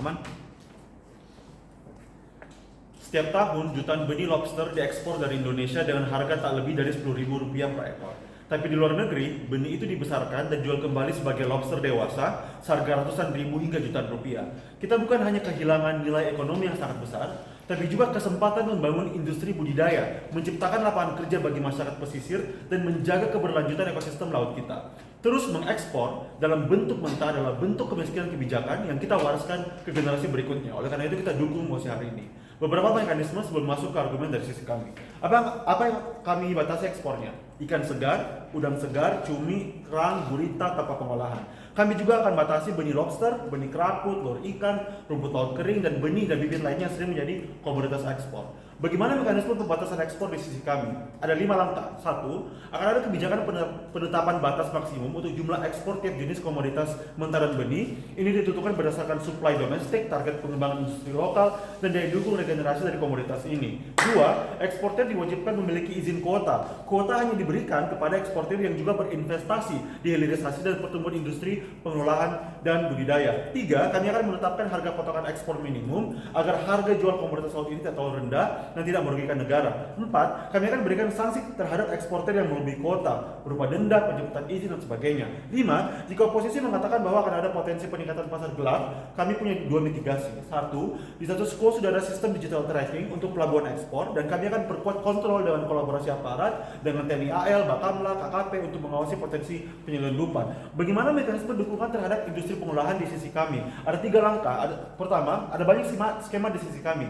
Aman? Setiap tahun jutaan benih lobster diekspor dari Indonesia dengan harga tak lebih dari Rp10.000 per ekor. Tapi di luar negeri, benih itu dibesarkan dan dijual kembali sebagai lobster dewasa seharga ratusan ribu hingga jutaan rupiah. Kita bukan hanya kehilangan nilai ekonomi yang sangat besar, tapi juga kesempatan membangun industri budidaya, menciptakan lapangan kerja bagi masyarakat pesisir, dan menjaga keberlanjutan ekosistem laut kita. Terus mengekspor dalam bentuk mentah adalah bentuk kemiskinan kebijakan yang kita wariskan ke generasi berikutnya. Oleh karena itu kita dukung mosi hari ini. Beberapa mekanisme sebelum masuk ke argumen dari sisi kami. Apa yang kami batasi ekspornya? Ikan segar, udang segar, cumi, kerang, gurita, tanpa pengolahan. Kami juga akan batasi benih lobster, benih keraput, telur ikan, rumput laut kering, dan benih dan bibit lainnya yang sering menjadi komoditas ekspor. Bagaimana mekanisme pembatasan ekspor di sisi kami? Ada 5 langkah. 1. Akan ada kebijakan penetapan batas maksimum untuk jumlah ekspor tiap jenis komoditas mentah dan benih. Ini ditentukan berdasarkan supply domestik, target pengembangan industri lokal, dan daya dukung regenerasi dari komoditas ini. 2. Eksportir diwajibkan memiliki izin kuota. Kuota hanya diberikan kepada eksportir yang juga berinvestasi di hilirisasi dan pertumbuhan industri pengolahan dan budidaya. 3. Kami akan menetapkan harga potongan ekspor minimum agar harga jual komoditas laut ini tidak terlalu rendah dan tidak merugikan negara. 4. Kami akan berikan sanksi terhadap eksportir yang melebihi kuota berupa denda, penjemputan izin, dan sebagainya. 5. Jika oposisi mengatakan bahwa akan ada potensi peningkatan pasar gelap, kami punya 2 mitigasi. 1. Di status quo sudah ada sistem digital tracking untuk pelabuhan ekspor, dan kami akan perkuat kontrol dengan kolaborasi aparat dengan TNI AL, Bakamla, KKP untuk mengawasi potensi penyelundupan. Bagaimana mekanisme dukungan terhadap industri pengolahan di sisi kami? Ada 3 langkah. Pertama, ada banyak skema di sisi kami.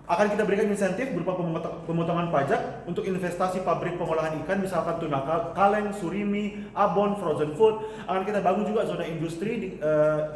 Akan kita berikan insentif berupa pemotongan pajak untuk investasi pabrik pengolahan ikan, misalkan tuna kaleng, surimi, abon, frozen food. Akan kita bangun juga zona industri,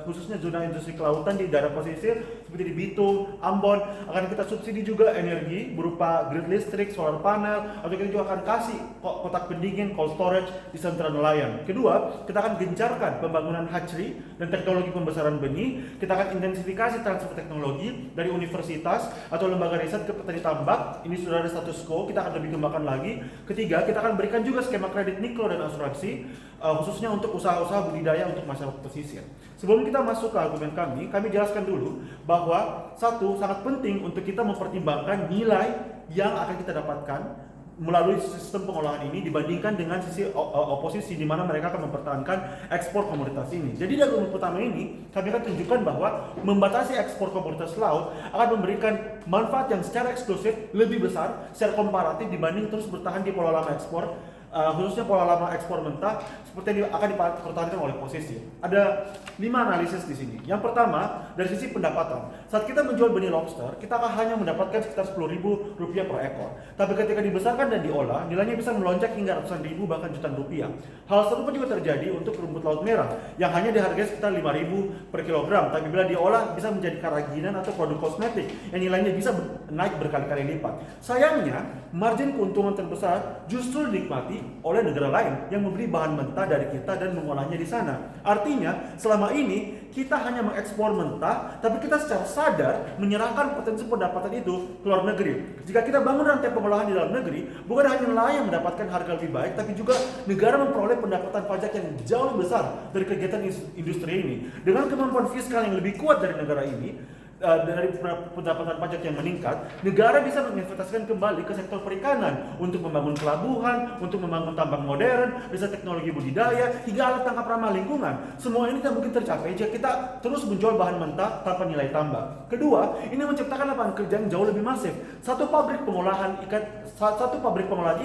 khususnya zona industri kelautan di daerah pesisir seperti di Bitung, Ambon. Akan kita subsidi juga energi berupa grid listrik, solar panel, atau kita juga akan kasih kotak pendingin, cold storage di sentra nelayan. Kedua, kita akan gencarkan pembangunan hatchery dan teknologi pembesaran benih. Kita akan intensifikasi transfer teknologi dari universitas atau lembaga riset ke petani tambak. Ini sudah ada status quo, kita akan lebih kembangkan lagi. Ketiga, kita akan berikan juga skema kredit mikro dan asuransi, khususnya untuk usaha-usaha budidaya untuk masyarakat pesisir. Sebelum kita masuk ke argumen kami jelaskan dulu bahwa satu, sangat penting untuk kita mempertimbangkan nilai yang akan kita dapatkan melalui sistem pengolahan ini dibandingkan dengan sisi oposisi di mana mereka akan mempertahankan ekspor komoditas ini. Jadi dari argumen pertama ini kami akan tunjukkan bahwa membatasi ekspor komoditas laut akan memberikan manfaat yang secara eksklusif lebih besar secara komparatif dibanding terus bertahan di pola lama ekspor, khususnya pola lama ekspor mentah seperti yang akan dipertahankan oleh posisi. Ada 5 analisis di sini. Yang pertama, dari sisi pendapatan. Saat kita menjual benih lobster, kita akan hanya mendapatkan sekitar Rp10.000 per ekor. Tapi ketika dibesarkan dan diolah, nilainya bisa melonjak hingga ratusan ribu bahkan jutaan rupiah. Hal serupa juga terjadi untuk rumput laut merah yang hanya dihargai sekitar Rp5.000 per kilogram. Tapi bila diolah bisa menjadi kerajinan atau produk kosmetik yang nilainya bisa naik berkali-kali lipat. Sayangnya, margin keuntungan terbesar justru dinikmati oleh negara lain yang membeli bahan mentah dari kita dan mengolahnya di sana. Artinya, selama ini kita hanya mengekspor mentah, tapi kita secara sadar menyerahkan potensi pendapatan itu ke luar negeri. Jika kita bangun rantai pengolahan di dalam negeri, bukan hanya nelayan yang mendapatkan harga lebih baik, tapi juga negara memperoleh pendapatan pajak yang jauh lebih besar dari kegiatan industri ini. Dengan kemampuan fiskal yang lebih kuat dari negara ini, dari pendapatan pajak yang meningkat, negara bisa menginvestasikan kembali ke sektor perikanan untuk membangun pelabuhan, untuk membangun tambang modern, riset teknologi budidaya, hingga alat tangkap ramah lingkungan. Semua ini tidak mungkin tercapai jika kita terus menjual bahan mentah tanpa nilai tambah. Kedua, ini menciptakan lapangan kerja yang jauh lebih masif. Satu pabrik pengolahan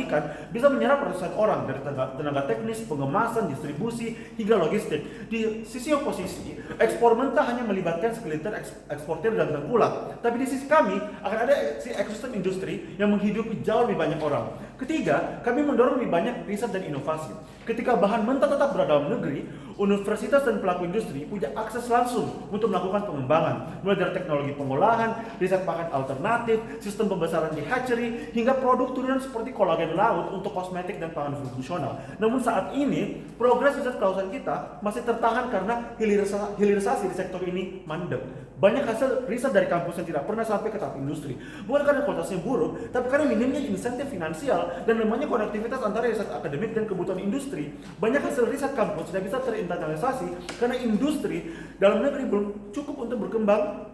ikan bisa menyerap ratusan orang dari tenaga teknis, pengemasan, distribusi, hingga logistik. Di sisi oposisi, ekspor mentah hanya melibatkan segelintir eksportir dan tengkulak. Tapi di sisi kami akan ada ekosistem industri yang menghidupi jauh lebih banyak orang. Ketiga, kami mendorong lebih banyak riset dan inovasi. Ketika bahan mentah tetap berada dalam negeri, universitas dan pelaku industri punya akses langsung untuk melakukan pengembangan, mulai dari teknologi pengolahan, riset pakan alternatif, sistem pembesaran di hatchery, hingga produk turunan seperti kolagen laut untuk kosmetik dan pangan fungsional. Namun saat ini, progres riset kelautan kita masih tertahan karena hilirisasi di sektor ini mandek. Banyak hasil riset dari kampus yang tidak pernah sampai ke tahap industri. Bukan karena kualitasnya buruk, tapi karena minimnya insentif finansial global dan lemahnya konektivitas antara riset akademik dan kebutuhan industri, banyak hasil riset kampus tidak bisa terinternalisasi karena industri dalam negeri belum cukup untuk berkembang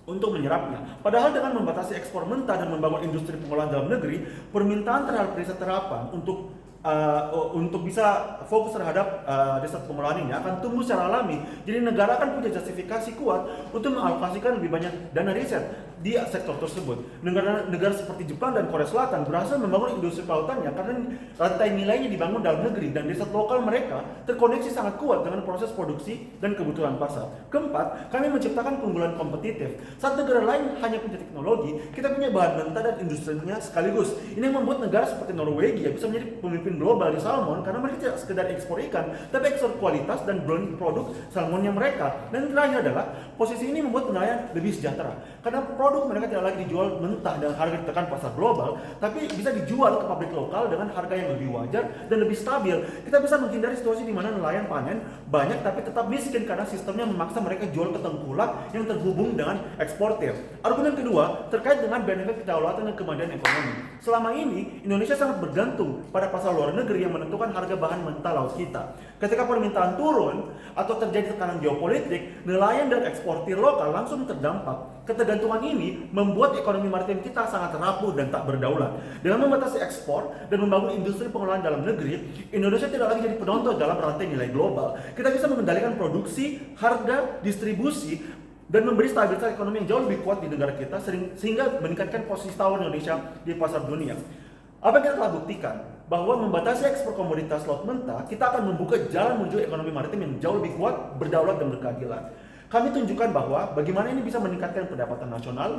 untuk menyerapnya. Padahal dengan membatasi ekspor mentah dan membangun industri pengolahan dalam negeri, permintaan terhadap riset terapan untuk bisa fokus terhadap riset pengolahan ini akan tumbuh secara alami. Jadi negara akan punya justifikasi kuat untuk mengalokasikan lebih banyak dana riset di sektor tersebut. Negara seperti Jepang dan Korea Selatan berhasil membangun industri kelautannya karena rantai nilainya dibangun dalam negeri dan riset lokal mereka terkoneksi sangat kuat dengan proses produksi dan kebutuhan pasar. Keempat, kami menciptakan keunggulan kompetitif. Saat negara lain hanya punya teknologi, kita punya bahan mentah dan industrinya sekaligus. Ini yang membuat negara seperti Norwegia bisa menjadi pemimpin global di salmon karena mereka tidak sekedar ekspor ikan, tapi ekspor kualitas dan brand produk salmonnya mereka. Dan terakhir adalah posisi ini membuat nelayan lebih sejahtera karena produk mereka tidak lagi dijual mentah dengan harga ditekan pasar global, tapi bisa dijual ke pabrik lokal dengan harga yang lebih wajar dan lebih stabil. Kita bisa menghindari situasi di mana nelayan panen banyak tapi tetap miskin karena sistemnya memaksa mereka jual ke tengkulak yang terhubung dengan eksportir. Argumen kedua terkait dengan benefit kedaulatan dan kemajuan ekonomi. Selama ini Indonesia sangat bergantung pada pasar luar negeri yang menentukan harga bahan mentah laut kita. Ketika permintaan turun atau terjadi tekanan geopolitik, nelayan dan eksportir lokal langsung terdampak. Ketergantungan ini membuat ekonomi maritim kita sangat rapuh dan tak berdaulat. Dengan membatasi ekspor dan membangun industri pengolahan dalam negeri, Indonesia tidak lagi jadi penonton dalam rantai nilai global. Kita bisa mengendalikan produksi, harga, distribusi, dan memberi stabilitas ekonomi yang jauh lebih kuat di negara kita sehingga meningkatkan posisi tawar Indonesia di pasar dunia. Apa yang kita telah buktikan? Bahwa membatasi ekspor komoditas laut mentah, kita akan membuka jalan menuju ekonomi maritim yang jauh lebih kuat, berdaulat, dan berkeadilan. Kami tunjukkan bahwa bagaimana ini bisa meningkatkan pendapatan nasional,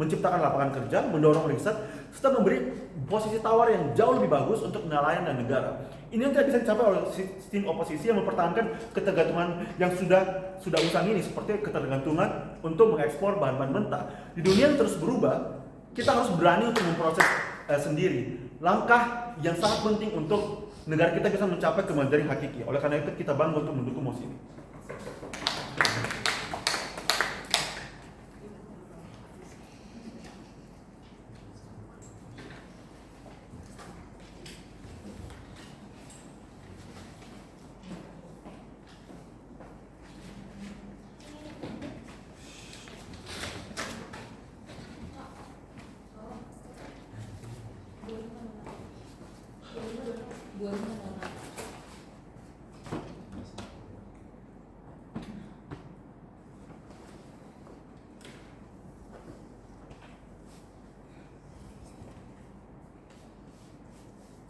menciptakan lapangan kerja, mendorong riset, serta memberi posisi tawar yang jauh lebih bagus untuk nelayan dan negara. Ini yang tidak bisa dicapai oleh sistem oposisi yang mempertahankan ketergantungan yang sudah usang ini, seperti ketergantungan untuk mengekspor bahan-bahan mentah. Di dunia yang terus berubah, kita harus berani untuk memproses sendiri. Langkah yang sangat penting untuk negara kita bisa mencapai kemajuan yang hakiki. Oleh karena itu kita bangga untuk mendukung mosi ini.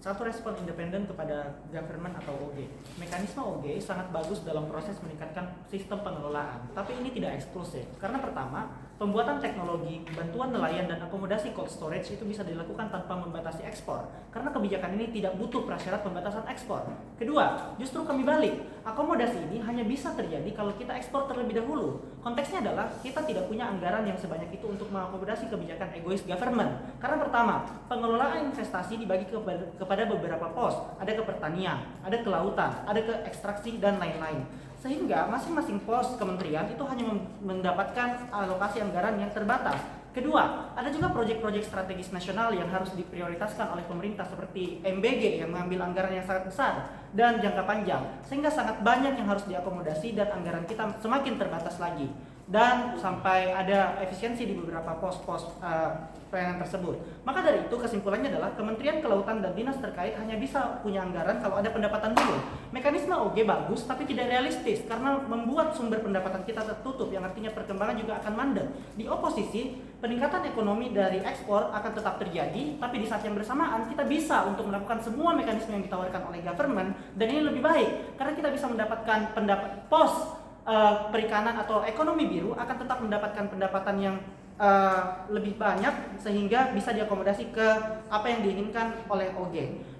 Satu, respon independen kepada government atau OG. Mekanisme OG sangat bagus dalam proses meningkatkan sistem pengelolaan, tapi ini tidak eksklusif. Karena pertama, pembuatan teknologi, bantuan nelayan, dan akomodasi cold storage itu bisa dilakukan tanpa membatasi ekspor, karena kebijakan ini tidak butuh prasyarat pembatasan ekspor. Kedua, justru kami balik, akomodasi ini hanya bisa terjadi kalau kita ekspor terlebih dahulu. Konteksnya adalah kita tidak punya anggaran yang sebanyak itu untuk mengakomodasi kebijakan egois government. Karena pertama, pengelolaan investasi dibagi kepada beberapa pos, ada ke pertanian, ada ke lautan, ada ke ekstraksi, dan lain-lain. Sehingga masing-masing pos kementerian itu hanya mendapatkan alokasi anggaran yang terbatas. Kedua, ada juga proyek-proyek strategis nasional yang harus diprioritaskan oleh pemerintah seperti MBG yang mengambil anggaran yang sangat besar dan jangka panjang, sehingga sangat banyak yang harus diakomodasi dan anggaran kita semakin terbatas lagi. Dan sampai ada efisiensi di beberapa pos-pos pelayanan tersebut. Maka dari itu kesimpulannya adalah Kementerian Kelautan dan dinas terkait hanya bisa punya anggaran kalau ada pendapatan dulu. Mekanisme OG bagus tapi tidak realistis karena membuat sumber pendapatan kita tertutup, yang artinya perkembangan juga akan mandek. Di oposisi, peningkatan ekonomi dari ekspor akan tetap terjadi, tapi di saat yang bersamaan kita bisa untuk melakukan semua mekanisme yang ditawarkan oleh government, dan ini lebih baik karena kita bisa mendapatkan pos perikanan atau ekonomi biru akan tetap mendapatkan pendapatan yang lebih banyak sehingga bisa diakomodasi ke apa yang diinginkan oleh OG.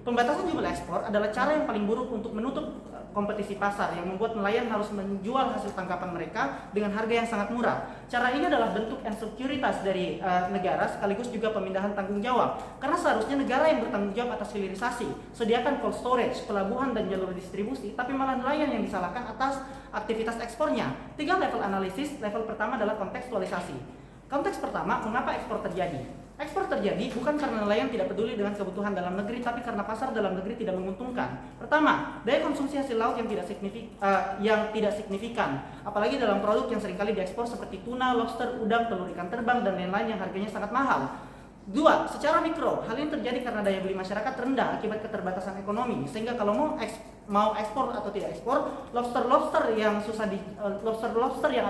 Pembatasan jumlah ekspor adalah cara yang paling buruk untuk menutup kompetisi pasar yang membuat nelayan harus menjual hasil tangkapan mereka dengan harga yang sangat murah. Cara ini adalah bentuk insekuritas dari negara sekaligus juga pemindahan tanggung jawab. Karena seharusnya negara yang bertanggung jawab atas hilirisasi, sediakan cold storage, pelabuhan, dan jalur distribusi, tapi malah nelayan yang disalahkan atas aktivitas ekspornya. 3 level analisis. Level pertama adalah kontekstualisasi. Konteks pertama, mengapa ekspor terjadi? Ekspor terjadi bukan karena nelayan tidak peduli dengan kebutuhan dalam negeri, tapi karena pasar dalam negeri tidak menguntungkan. Pertama, daya konsumsi hasil laut yang tidak signifikan, apalagi dalam produk yang seringkali diekspor seperti tuna, lobster, udang, telur ikan terbang, dan lain-lain yang harganya sangat mahal. Dua, secara mikro, hal ini terjadi karena daya beli masyarakat rendah akibat keterbatasan ekonomi, sehingga kalau mau ekspor atau tidak ekspor, lobster yang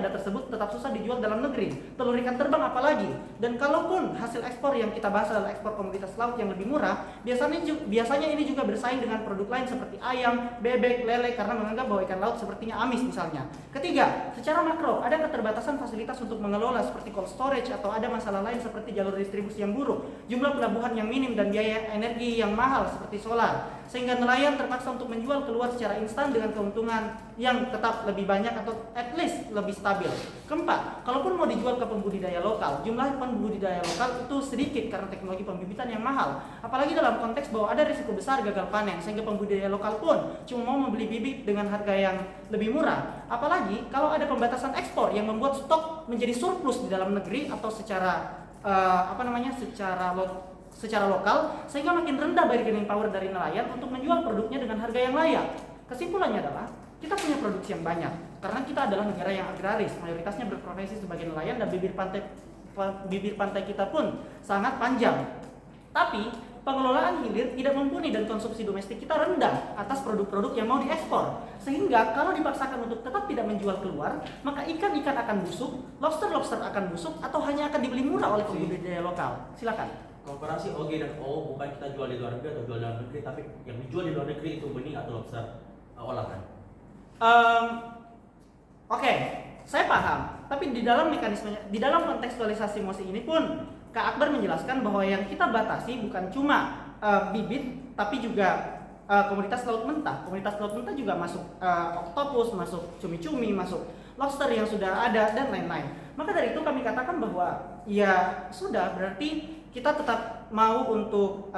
ada tersebut tetap susah dijual dalam negeri. Telur ikan terbang apalagi. Dan kalaupun hasil ekspor yang kita bahas adalah ekspor komoditas laut yang lebih murah, biasanya ini juga bersaing dengan produk lain seperti ayam, bebek, lele, karena menganggap bahwa ikan laut sepertinya amis misalnya. Ketiga, secara makro, ada keterbatasan fasilitas untuk mengelola seperti cold storage, atau ada masalah lain seperti jalur distribusi yang buruk, jumlah pelabuhan yang minim, dan biaya energi yang mahal seperti solar, sehingga nelayan terpaksa untuk menjual keluar secara instan dengan keuntungan yang tetap lebih banyak atau at least lebih stabil. Keempat, kalaupun mau dijual ke pembudidaya lokal, jumlah pembudidaya lokal itu sedikit karena teknologi pembibitan yang mahal, apalagi dalam konteks bahwa ada risiko besar gagal panen, sehingga pembudidaya lokal pun cuma mau membeli bibit dengan harga yang lebih murah. Apalagi kalau ada pembatasan ekspor yang membuat stok menjadi surplus di dalam negeri atau secara secara lokal, sehingga makin rendah bargaining power dari nelayan untuk menjual produknya dengan harga yang layak. Kesimpulannya adalah kita punya produksi yang banyak karena kita adalah negara yang agraris, mayoritasnya berprofesi sebagai nelayan, dan bibir pantai kita pun sangat panjang. Tapi pengelolaan hilir tidak mumpuni dan konsumsi domestik kita rendah atas produk-produk yang mau diekspor. Sehingga kalau dipaksakan untuk tetap tidak menjual keluar, maka ikan-ikan akan busuk, lobster-lobster akan busuk, atau hanya akan dibeli murah oleh pembudidaya lokal. Silakan. Komparasi OG dan O bukan kita jual di luar negeri atau jual di dalam negeri, tapi yang dijual di luar negeri itu benih atau lobster olahan. Oke, saya paham. Tapi di dalam mekanismenya, di dalam kontekstualisasi mosi ini pun Kak Akbar menjelaskan bahwa yang kita batasi bukan cuma bibit, tapi juga komoditas laut mentah. Komoditas laut mentah juga masuk oktopus, masuk cumi-cumi, masuk lobster yang sudah ada, dan lain-lain. Maka dari itu kami katakan bahwa ya sudah, berarti kita tetap mau untuk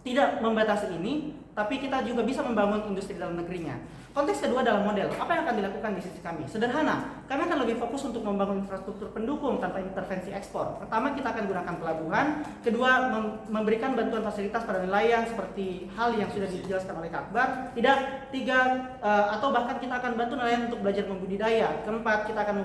tidak membatasi ini, tapi kita juga bisa membangun industri dalam negerinya. Konteks kedua dalam model, apa yang akan dilakukan di sisi kami? Sederhana, kami akan lebih fokus untuk membangun infrastruktur pendukung tanpa intervensi ekspor. Pertama, kita akan gunakan pelabuhan. Kedua, memberikan bantuan fasilitas pada nelayan seperti hal yang sudah dijelaskan oleh Kak Akbar. Tiga, atau bahkan kita akan bantu nelayan untuk belajar membudidaya. Keempat, kita akan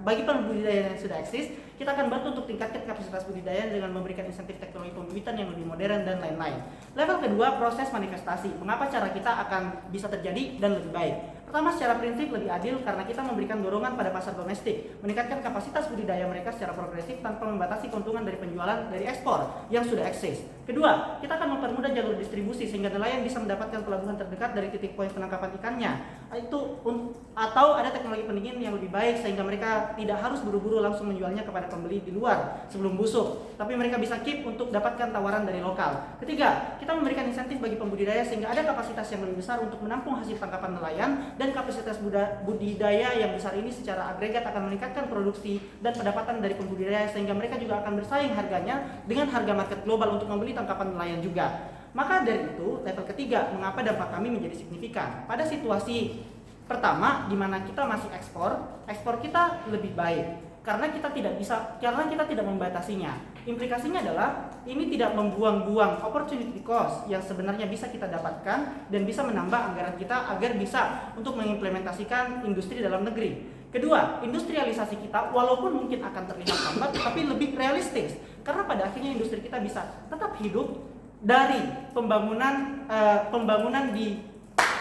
bagi pembudidaya yang sudah eksis, kita akan bantu untuk tingkatkan kapasitas budidaya dengan memberikan insentif teknologi pembibitan yang lebih modern dan lain-lain. Level kedua, proses manifestasi. Mengapa cara kita akan bisa terjadi dan lebih baik? Pertama, secara prinsip lebih adil karena kita memberikan dorongan pada pasar domestik, meningkatkan kapasitas budidaya mereka secara progresif tanpa membatasi keuntungan dari penjualan dari ekspor yang sudah eksis. Kedua, kita akan mempermudah jalur distribusi sehingga nelayan bisa mendapatkan pelabuhan terdekat dari titik poin penangkapan ikannya. Atau ada teknologi pendingin yang lebih baik sehingga mereka tidak harus buru-buru langsung menjualnya kepada pembeli di luar sebelum busuk, tapi mereka bisa keep untuk dapatkan tawaran dari lokal. Ketiga, kita memberikan insentif bagi pembudidaya sehingga ada kapasitas yang lebih besar untuk menampung hasil tangkapan nelayan, dan kapasitas budidaya yang besar ini secara agregat akan meningkatkan produksi dan pendapatan dari pembudidaya sehingga mereka juga akan bersaing harganya dengan harga market global untuk membeli tangkapan nelayan juga. Maka dari itu, level ketiga, mengapa dampak kami menjadi signifikan? Pada situasi pertama di mana kita masih ekspor kita lebih baik karena kita tidak membatasinya. Implikasinya adalah ini tidak membuang-buang opportunity cost yang sebenarnya bisa kita dapatkan dan bisa menambah anggaran kita agar bisa untuk mengimplementasikan industri dalam negeri. Kedua, industrialisasi kita walaupun mungkin akan terlihat lambat tapi lebih realistis karena pada akhirnya industri kita bisa tetap hidup dari pembangunan di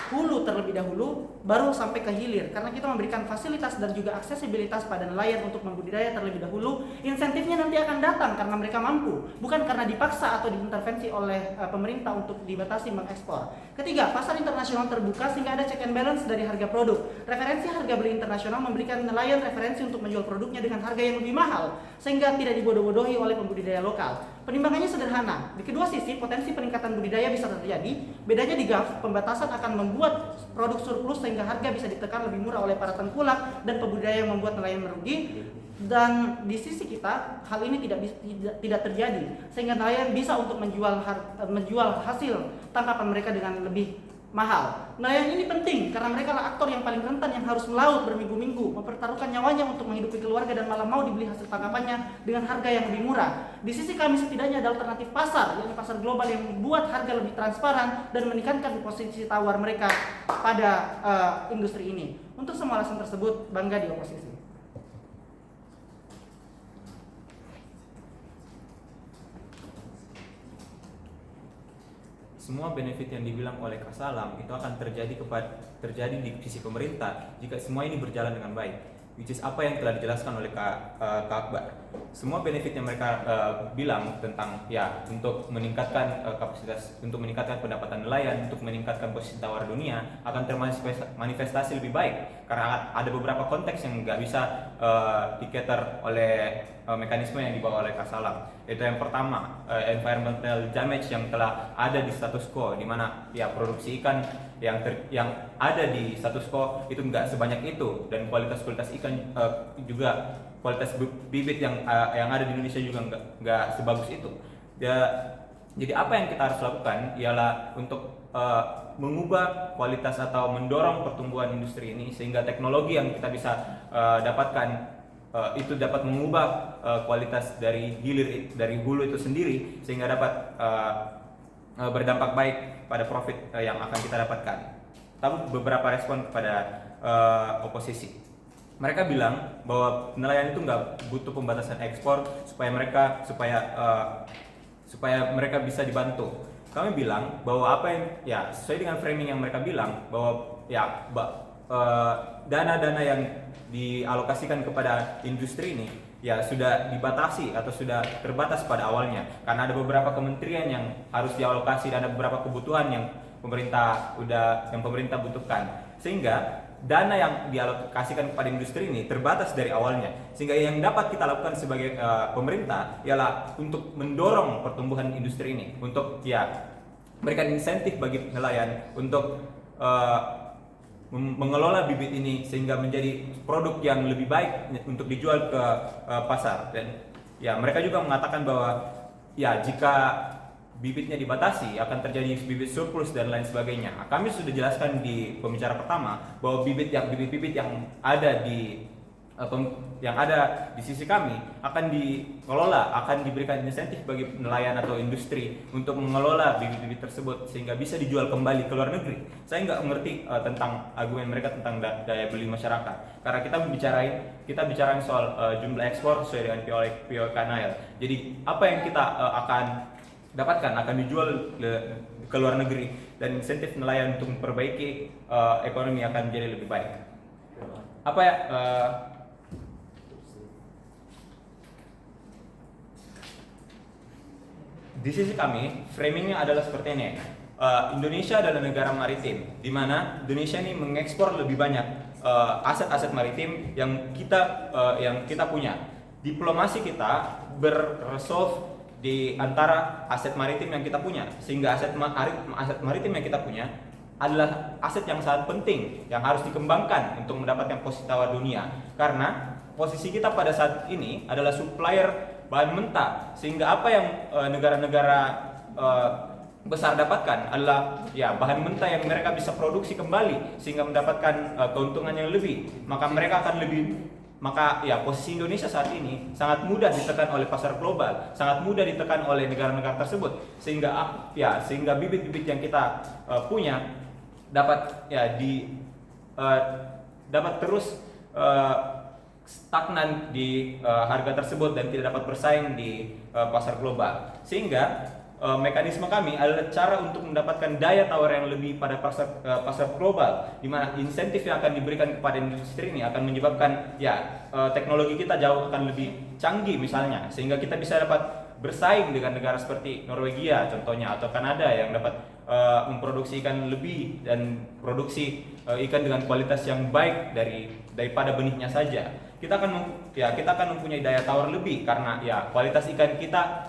hulu terlebih dahulu baru sampai ke hilir karena kita memberikan fasilitas dan juga aksesibilitas pada nelayan untuk membudidaya terlebih dahulu. Insentifnya nanti akan datang karena mereka mampu, bukan karena dipaksa atau diintervensi oleh pemerintah untuk dibatasi mengekspor. Ketiga, pasar internasional terbuka sehingga ada check and balance dari harga produk. Referensi harga beli internasional memberikan nelayan referensi untuk menjual produknya dengan harga yang lebih mahal sehingga tidak dibodoh-bodohi oleh pembudidaya lokal. Penimbangannya sederhana. Di kedua sisi, potensi peningkatan budidaya bisa terjadi. Bedanya di Gulf, pembatasan akan membuat produk surplus sehingga harga bisa ditekan lebih murah oleh para tengkulak dan pembudidaya yang membuat nelayan merugi. Dan di sisi kita, hal ini tidak terjadi sehingga nelayan bisa untuk menjual hasil tangkapan mereka dengan lebih mahal. Nelayan ini penting karena mereka lah aktor yang paling rentan yang harus melaut berminggu-minggu, mempertaruhkan nyawanya untuk menghidupi keluarga dan malah mau dibeli hasil tangkapannya dengan harga yang lebih murah. Di sisi kami setidaknya ada alternatif pasar, yakni pasar global yang membuat harga lebih transparan dan meningkatkan posisi tawar mereka pada industri ini. Untuk semua alasan tersebut, bangga di oposisi. Semua benefit yang dibilang oleh Kak Salam itu akan terjadi di sisi pemerintah jika semua ini berjalan dengan baik, which is apa yang telah dijelaskan oleh Kak Akbar. Semua benefit yang mereka bilang tentang ya untuk meningkatkan kapasitas, untuk meningkatkan pendapatan nelayan, untuk meningkatkan posisi tawar dunia akan termanifestasi lebih baik karena ada beberapa konteks yang nggak bisa di-cater oleh mekanisme yang dibawa oleh Kak Salam. Itu yang pertama, environmental damage yang telah ada di status quo, di mana ya produksi ikan yang ada di status quo itu nggak sebanyak itu, dan kualitas ikan juga kualitas bibit yang ada di Indonesia juga nggak sebagus itu. Jadi apa yang kita harus lakukan ialah untuk mengubah kualitas atau mendorong pertumbuhan industri ini sehingga teknologi yang kita bisa dapatkan itu dapat mengubah kualitas dari hulu itu sendiri sehingga dapat berdampak baik pada profit yang akan kita dapatkan. Tapi beberapa respon kepada oposisi, mereka bilang bahwa nelayan itu nggak butuh pembatasan ekspor supaya mereka bisa dibantu. Kami bilang bahwa apa yang ya sesuai dengan framing yang mereka bilang bahwa ya dana-dana yang dialokasikan kepada industri ini ya sudah dibatasi atau sudah terbatas pada awalnya karena ada beberapa kementerian yang harus dialokasi dan ada beberapa kebutuhan yang pemerintah butuhkan, sehingga dana yang dialokasikan kepada industri ini terbatas dari awalnya, sehingga yang dapat kita lakukan sebagai pemerintah ialah untuk mendorong pertumbuhan industri ini, untuk ya memberikan insentif bagi nelayan untuk mengelola bibit ini sehingga menjadi produk yang lebih baik untuk dijual ke pasar. Dan ya mereka juga mengatakan bahwa ya jika bibitnya dibatasi akan terjadi bibit surplus dan lain sebagainya. Kami sudah jelaskan di pembicara pertama bahwa bibit-bibit yang ada di sisi kami akan dikelola, akan diberikan insentif bagi nelayan atau industri untuk mengelola bibit-bibit tersebut sehingga bisa dijual kembali ke luar negeri. Saya nggak mengerti tentang argumen mereka tentang daya beli masyarakat, karena kita bicarain soal jumlah ekspor sesuai dengan POK Nile. Jadi apa yang kita akan dapatkan akan dijual ke luar negeri, dan insentif nelayan untuk memperbaiki ekonomi akan menjadi lebih baik. Apa ya? Di sisi kami, framingnya adalah seperti ini. Indonesia adalah negara maritim, di mana Indonesia ini mengekspor lebih banyak aset-aset maritim yang kita punya. Diplomasi kita berresolve di antara aset maritim yang kita punya, sehingga aset maritim yang kita punya adalah aset yang sangat penting yang harus dikembangkan untuk mendapatkan posisi tawar dunia, karena posisi kita pada saat ini adalah supplier bahan mentah, sehingga apa yang negara-negara besar dapatkan adalah ya bahan mentah yang mereka bisa produksi kembali sehingga mendapatkan keuntungan yang lebih. Maka posisi Indonesia saat ini sangat mudah ditekan oleh pasar global, sangat mudah ditekan oleh negara-negara tersebut, sehingga bibit-bibit yang kita punya dapat terus stagnan di harga tersebut dan tidak dapat bersaing di pasar global. Sehingga mekanisme kami adalah cara untuk mendapatkan daya tawar yang lebih pada pasar global, di mana insentif yang akan diberikan kepada industri ini akan menyebabkan teknologi kita jauh akan lebih canggih misalnya, sehingga kita bisa dapat bersaing dengan negara seperti Norwegia contohnya atau Kanada yang dapat memproduksi ikan lebih dan produksi ikan dengan kualitas yang baik daripada benihnya saja. Kita akan mempunyai daya tawar lebih karena kualitas ikan kita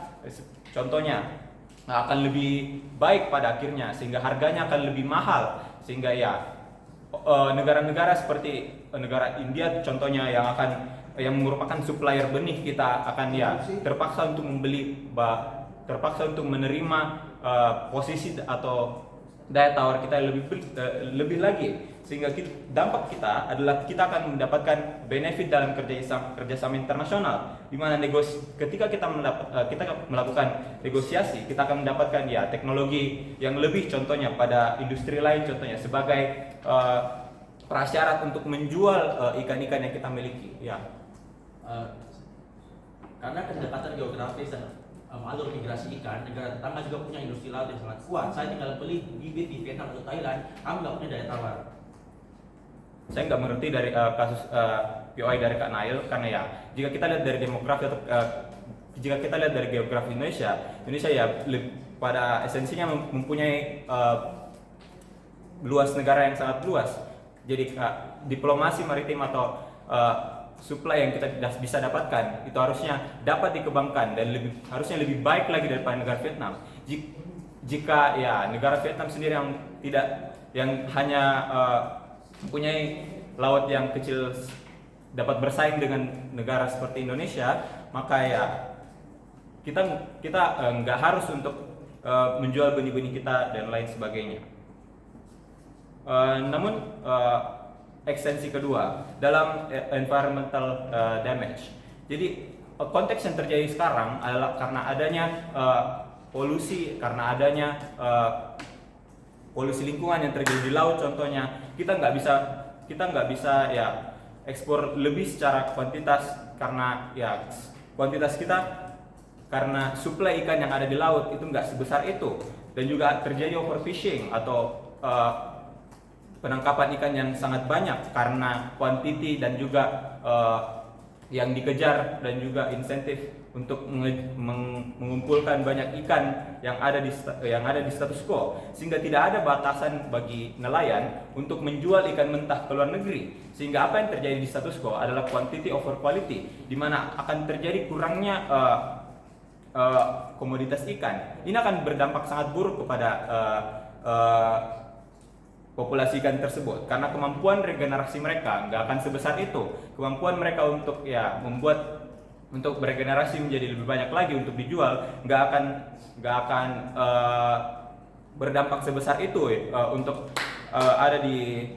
contohnya akan lebih baik pada akhirnya, sehingga harganya akan lebih mahal, sehingga negara-negara seperti negara India contohnya yang merupakan supplier benih kita akan terpaksa untuk menerima posisi atau daya tawar kita lebih lagi, sehingga dampak kita adalah kita akan mendapatkan benefit dalam kerjasama internasional, di mana ketika kita melakukan negosiasi, kita akan mendapatkan ya teknologi yang lebih, contohnya pada industri lain, contohnya sebagai prasyarat untuk menjual ikan-ikan yang kita miliki ya. Karena kedekatan geografis dan alur migrasi ikan, negara tetangga juga punya industri laut yang sangat kuat. Saya tinggal beli bibit di Vietnam atau Thailand, kamu nggak punya daya tawar. Saya nggak mengerti dari kasus POI dari Kak Nail, karena ya jika kita lihat dari demografi atau jika kita lihat dari geografi Indonesia ya pada esensinya mempunyai luas negara yang sangat luas. Jadi diplomasi maritim atau supply yang kita bisa dapatkan itu harusnya dapat dikembangkan dan harusnya lebih baik lagi daripada negara Vietnam. Jika ya negara Vietnam sendiri yang hanya mempunyai laut yang kecil dapat bersaing dengan negara seperti Indonesia, maka ya kita nggak harus untuk menjual benih-benih kita dan lain sebagainya. Namun ekstensi kedua dalam environmental damage. Jadi konteks yang terjadi sekarang adalah karena adanya polusi, karena adanya polusi lingkungan yang terjadi di laut. Contohnya kita nggak bisa ya ekspor lebih secara kuantitas, karena ya kuantitas kita karena suplai ikan yang ada di laut itu nggak sebesar itu, dan juga terjadi overfishing atau penangkapan ikan yang sangat banyak karena kuantiti dan juga yang dikejar, dan juga insentif untuk mengumpulkan banyak ikan yang ada di status quo, sehingga tidak ada batasan bagi nelayan untuk menjual ikan mentah ke luar negeri. Sehingga apa yang terjadi di status quo adalah quantity over quality, di mana akan terjadi kurangnya komoditas ikan. Ini akan berdampak sangat buruk kepada populasi ikan tersebut, karena kemampuan regenerasi mereka nggak akan sebesar itu. Kemampuan mereka untuk untuk beregenerasi menjadi lebih banyak lagi untuk dijual nggak akan berdampak sebesar itu untuk ada di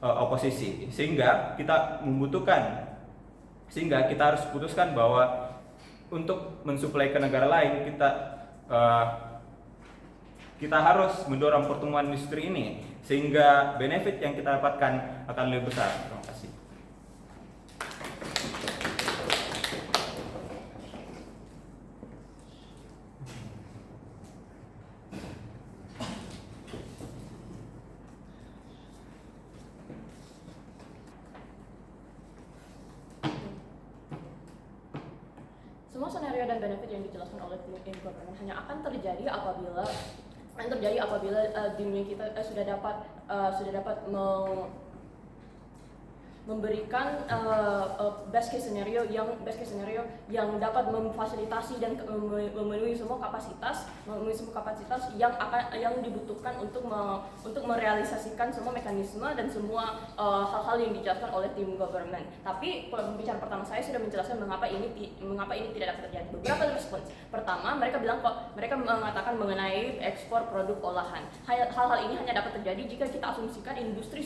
oposisi, sehingga kita harus putuskan bahwa untuk mensuplai ke negara lain kita harus mendorong pertumbuhan industri ini, sehingga benefit yang kita dapatkan akan lebih besar. Terima kasih. Semua skenario dan benefit yang dijelaskan oleh tim government hanya akan terjadi apabila dunia kita sudah dapat memberikan best case scenario yang dapat memfasilitasi dan memenuhi semua kapasitas yang dibutuhkan untuk merealisasikan semua mekanisme dan semua hal-hal yang dijelaskan oleh tim government. Tapi pembicara pertama saya sudah menjelaskan mengapa ini tidak dapat terjadi. Beberapa respons. Pertama, mereka mengatakan mengenai ekspor produk olahan. Hal-hal ini hanya dapat terjadi jika kita asumsikan industri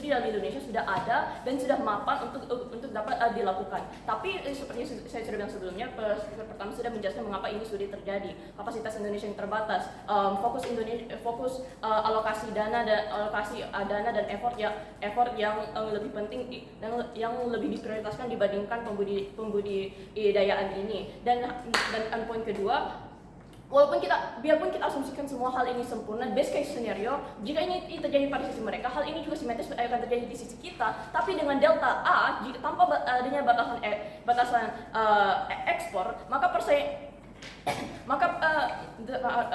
dalam Indonesia sudah ada dan sudah mapan untuk dapat dilakukan. Tapi seperti saya sudah bilang sebelumnya, pertama sudah menjelaskan mengapa ini sulit terjadi. Kapasitas Indonesia yang terbatas, fokus alokasi dana dan effort yang lebih penting yang lebih diprioritaskan dibandingkan pembudidayaan ini. Dan poin kedua, biarpun kita asumsikan semua hal ini sempurna, best case scenario, jika ini terjadi pada sisi mereka, hal ini juga simetris akan terjadi di sisi kita. Tapi dengan delta A, tanpa adanya batasan ekspor, maka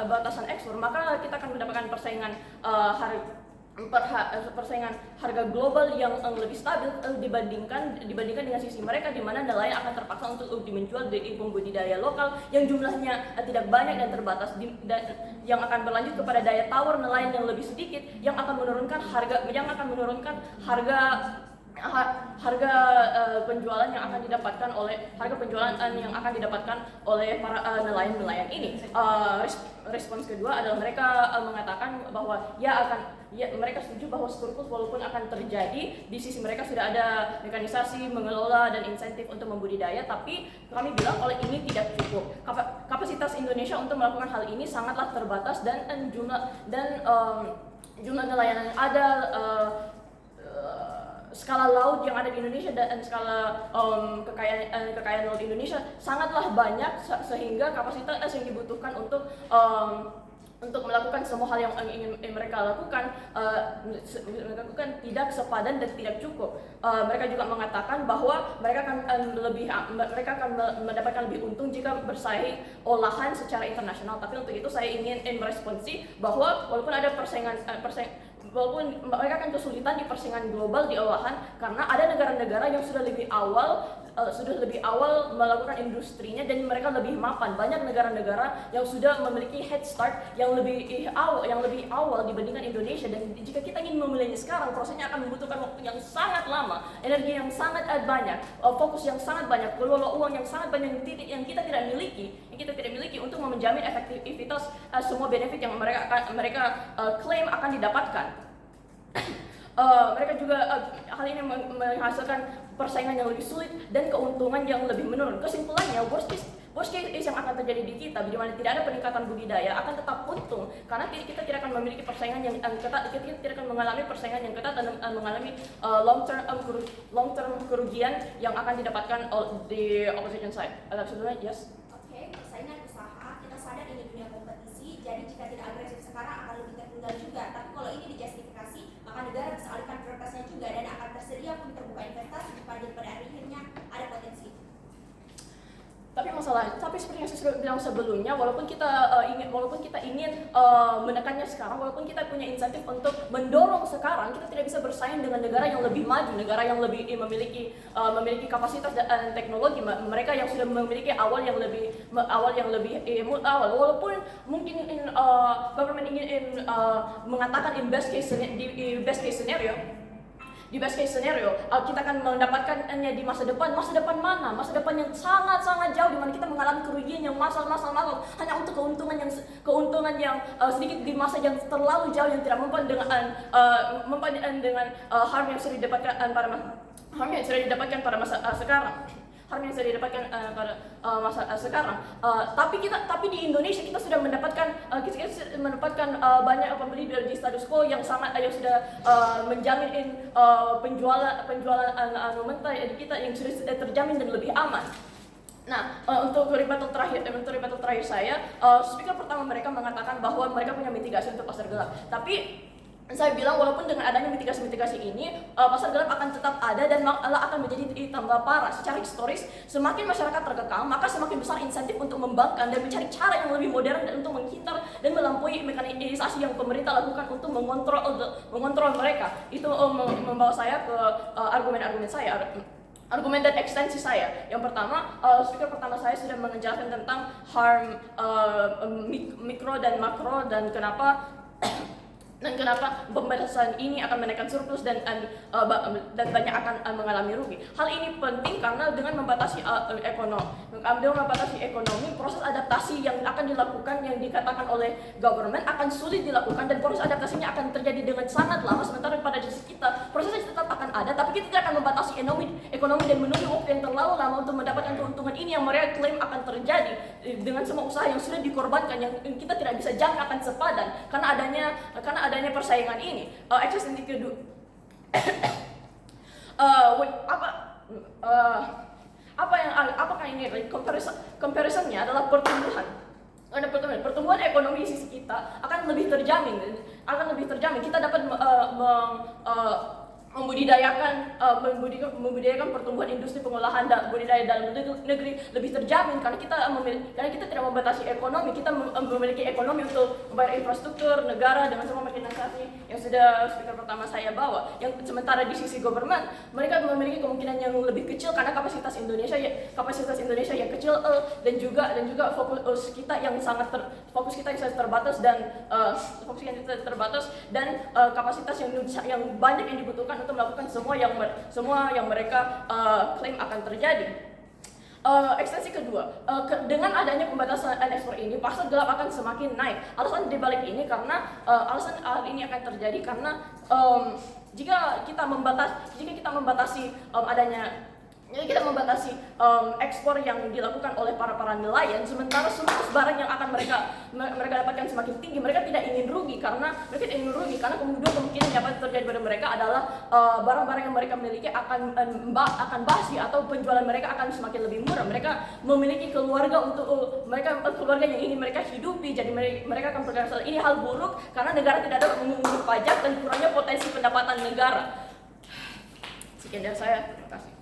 batasan ekspor, maka kita akan mendapatkan persaingan harga global yang lebih stabil dibandingkan dengan sisi mereka, di mana nelayan akan terpaksa untuk menjual di pembudidaya lokal yang jumlahnya tidak banyak dan terbatas, yang akan berlanjut kepada daya tawar nelayan yang lebih sedikit, yang akan menurunkan harga harga penjualan yang akan didapatkan oleh para nelayan-nelayan ini. Respons kedua adalah mereka mengatakan bahwa mereka setuju bahwa surplus walaupun akan terjadi, di sisi mereka sudah ada mekanisasi, mengelola dan insentif untuk membudidaya, tapi kami bilang kalau ini tidak cukup. Kapasitas Indonesia untuk melakukan hal ini sangatlah terbatas dan jumlah nelayan yang ada, skala laut yang ada di Indonesia dan skala kekayaan laut Indonesia sangatlah banyak, sehingga kapasitas yang dibutuhkan untuk melakukan semua hal yang ingin mereka lakukan tidak sepadan dan tidak cukup. Mereka juga mengatakan bahwa mereka akan mendapatkan lebih untung jika bersaing olahan secara internasional. Tapi untuk itu saya ingin meresponsi bahwa walaupun ada walaupun mereka akan kesulitan di persaingan global di olahan, karena ada negara-negara yang sudah lebih awal melakukan industrinya dan mereka lebih mapan. Banyak negara-negara yang sudah memiliki head start yang lebih awal dibandingkan Indonesia, dan jika kita ingin memulainya sekarang, prosesnya akan membutuhkan waktu yang sangat lama, energi yang sangat banyak, fokus yang sangat banyak, kelola uang yang sangat banyak yang kita tidak miliki untuk menjamin efektivitas semua benefit yang mereka klaim akan didapatkan. Mereka juga hal ini menghasilkan persaingan yang lebih sulit dan keuntungan yang lebih menurun. Kesimpulannya, worst case yang akan terjadi di kita, di mana tidak ada peningkatan budidaya, akan tetap untung karena kita tidak akan memiliki persaingan yang ketat, kita tidak akan mengalami persaingan yang ketat dan mengalami long term kerugian yang akan didapatkan di opposition side. Sebelumnya, yes. Oke, persaingan usaha, kita sadar ini dunia kompetisi, jadi jika tidak agresif sekarang akan lebih tertunda juga. Tapi kalau ini dijustifikasi, maka negara bisa alihkan prioritasnya juga dan akan tersedia pun terbuka investasi pada akhirnya ada potensi. Tapi seperti yang saya sudah bilang sebelumnya, walaupun kita ingin menekannya sekarang, walaupun kita punya insentif untuk mendorong sekarang, kita tidak bisa bersaing dengan negara yang lebih maju, negara yang lebih memiliki kapasitas dan teknologi. Mereka yang sudah memiliki awal yang lebih awal. Walaupun mungkin government ingin mengatakan di best case scenario kita akan mendapatkannya di masa depan. Masa depan mana? Masa depan yang sangat jauh, di mana kita mengalami kerugian yang massal hanya untuk keuntungan yang sedikit di masa yang terlalu jauh, yang tidak mempan dengan harm yang sudah didapatkan pada masa sekarang. Tapi di Indonesia kita sudah mendapatkan banyak pembeli di status quo yang sudah menjamin penjualan mentah kita yang sudah terjamin dan lebih aman. Nah, untuk rebuttal terakhir saya, speaker pertama mereka mengatakan bahwa mereka punya mitigasi untuk pasar gelap. Tapi saya bilang walaupun dengan adanya mitigasi ini, pasar gelap akan tetap ada dan malah akan menjadi tambah parah. Secara historis, semakin masyarakat terkekang, maka semakin besar insentif untuk membangkang dan mencari cara yang lebih modern dan untuk menghindar dan melampaui mekanisasi yang pemerintah lakukan untuk mengontrol mereka. Itu membawa saya ke argumen dan ekstensi saya. Yang pertama, speaker pertama saya sudah menjelaskan tentang harm mikro dan makro dan kenapa pembatasan ini akan menaikkan surplus dan banyak akan mengalami rugi. Hal ini penting karena dengan membatasi ekonomi, proses adaptasi yang akan dilakukan yang dikatakan oleh government akan sulit dilakukan dan proses adaptasinya akan terjadi dengan sangat lama. Sementara pada sisi kita, prosesnya tetap akan ada, tapi kita tidak akan membatasi ekonomi dan menunggu waktu yang terlalu lama untuk mendapatkan keuntungan ini yang mereka klaim akan terjadi dengan semua usaha yang sudah dikorbankan, yang kita tidak bisa jangka akan sepadan karena adanya persaingan ini. Ekstensi kedua, apakah ini comparisonnya adalah pertumbuhan. Pertumbuhan ekonomi di sisi kita akan lebih terjamin. Kita dapat membudidayakan pertumbuhan industri pengolahan budidaya dalam negeri lebih terjamin karena kita tidak membatasi ekonomi. Kita memiliki ekonomi untuk membayar infrastruktur negara dengan semua mekanisasi yang sudah speaker pertama saya bawa. Yang sementara di sisi government, mereka memiliki kemungkinan yang lebih kecil karena kapasitas Indonesia yang kecil dan juga fokus kita yang sangat terbatas dan kapasitas yang banyak yang dibutuhkan untuk melakukan semua yang mereka klaim akan terjadi. Ekstensi kedua, dengan adanya pembatasan ekspor ini, pasar gelap akan semakin naik. Alasan dibalik ini karena alasan hal ini akan terjadi karena jika kita membatasi ekspor yang dilakukan oleh para nelayan, sementara surplus barang yang akan mereka dapatkan semakin tinggi, mereka tidak ingin rugi karena kemungkinan yang dapat terjadi pada mereka adalah barang-barang yang mereka miliki akan basi atau penjualan mereka akan semakin lebih murah. Mereka memiliki keluarga keluarga yang ingin mereka hidupi, jadi mereka akan berkata ini hal buruk karena negara tidak dapat mengunggah pajak dan kurangnya potensi pendapatan negara. Sekian dari saya, terima kasih.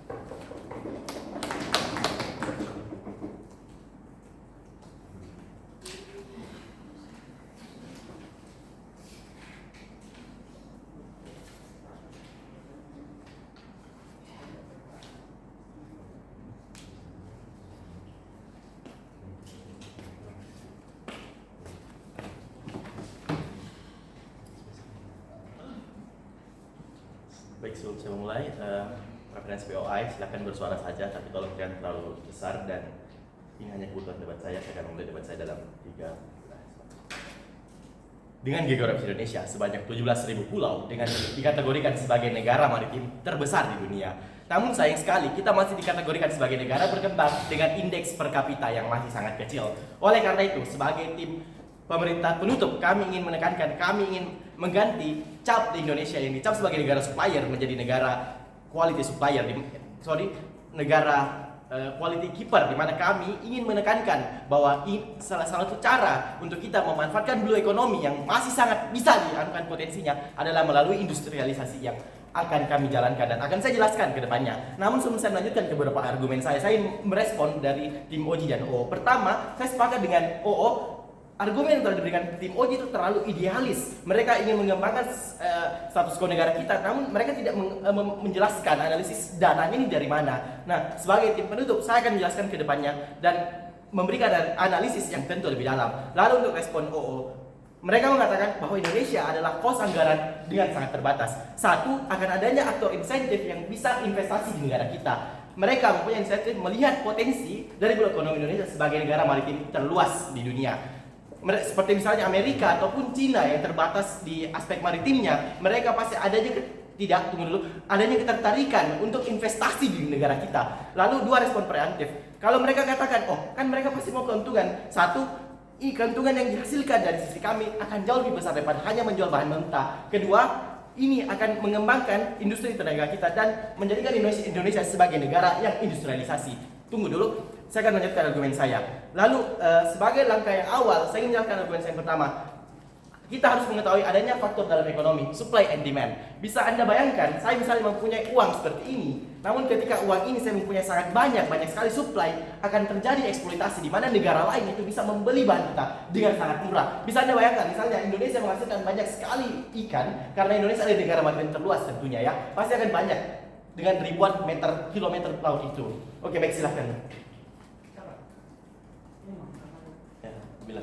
Baik, sebelum saya mulai, referensi POI silakan bersuara saja, tapi tolong jangan terlalu besar, dan ini hanya kebutuhan debat saya akan memulai debat saya dalam 3. Dengan geografi Indonesia sebanyak 17.000 pulau dengan dikategorikan sebagai negara maritim terbesar di dunia. Namun sayang sekali kita masih dikategorikan sebagai negara berkembang dengan indeks per kapita yang masih sangat kecil. Oleh karena itu, sebagai tim pemerintah penutup, kami ingin mengganti cap di Indonesia yang dicap sebagai negara supplier menjadi negara quality supplier, negara quality keeper, di mana kami ingin menekankan bahwa salah satu cara untuk kita memanfaatkan blue economy yang masih sangat bisa dilakukan potensinya adalah melalui industrialisasi yang akan kami jalankan dan akan saya jelaskan ke depannya. Namun sebelum saya melanjutkan ke beberapa argumen saya merespon dari tim Oji dan OO. Pertama, saya sepakat dengan OO. Argumen yang telah diberikan tim Oji itu terlalu idealis. Mereka ingin mengembangkan status quo negara kita, namun mereka tidak menjelaskan analisis dananya ini dari mana. Nah, sebagai tim penutup, saya akan menjelaskan ke depannya dan memberikan analisis yang tentu lebih dalam. Lalu untuk respon OO, mereka mengatakan bahwa Indonesia adalah pos anggaran dengan sangat terbatas. Satu, akan adanya aktor insentif yang bisa investasi di negara kita. Mereka mempunyai insentif melihat potensi dari blue ekonomi Indonesia sebagai negara maritim terluas di dunia. Seperti misalnya Amerika ataupun Cina yang terbatas di aspek maritimnya, mereka pasti adanya ketertarikan untuk investasi di negara kita. Lalu 2, respon preemptif. Kalau mereka katakan, oh kan mereka pasti mau keuntungan. Satu, keuntungan yang dihasilkan dari sisi kami akan jauh lebih besar daripada hanya menjual bahan mentah. Kedua, ini akan mengembangkan industri tenaga kita dan menjadikan Indonesia sebagai negara yang industrialisasi. Tunggu dulu, saya akan lanjutkan argumen saya. Lalu sebagai langkah yang awal, saya ingin menjelaskan argumen saya yang pertama. Kita harus mengetahui adanya faktor dalam ekonomi, supply and demand. Bisa Anda bayangkan, saya misalnya mempunyai uang seperti ini, namun ketika uang ini saya mempunyai sangat banyak sekali supply, akan terjadi eksploitasi di mana negara lain itu bisa membeli bahan kita dengan sangat murah. Bisa Anda bayangkan, misalnya Indonesia menghasilkan banyak sekali ikan, karena Indonesia adalah negara maritim terluas tentunya ya, pasti akan banyak dengan ribuan kilometer laut itu. Oke, baik, silahkan. Ya, bilang.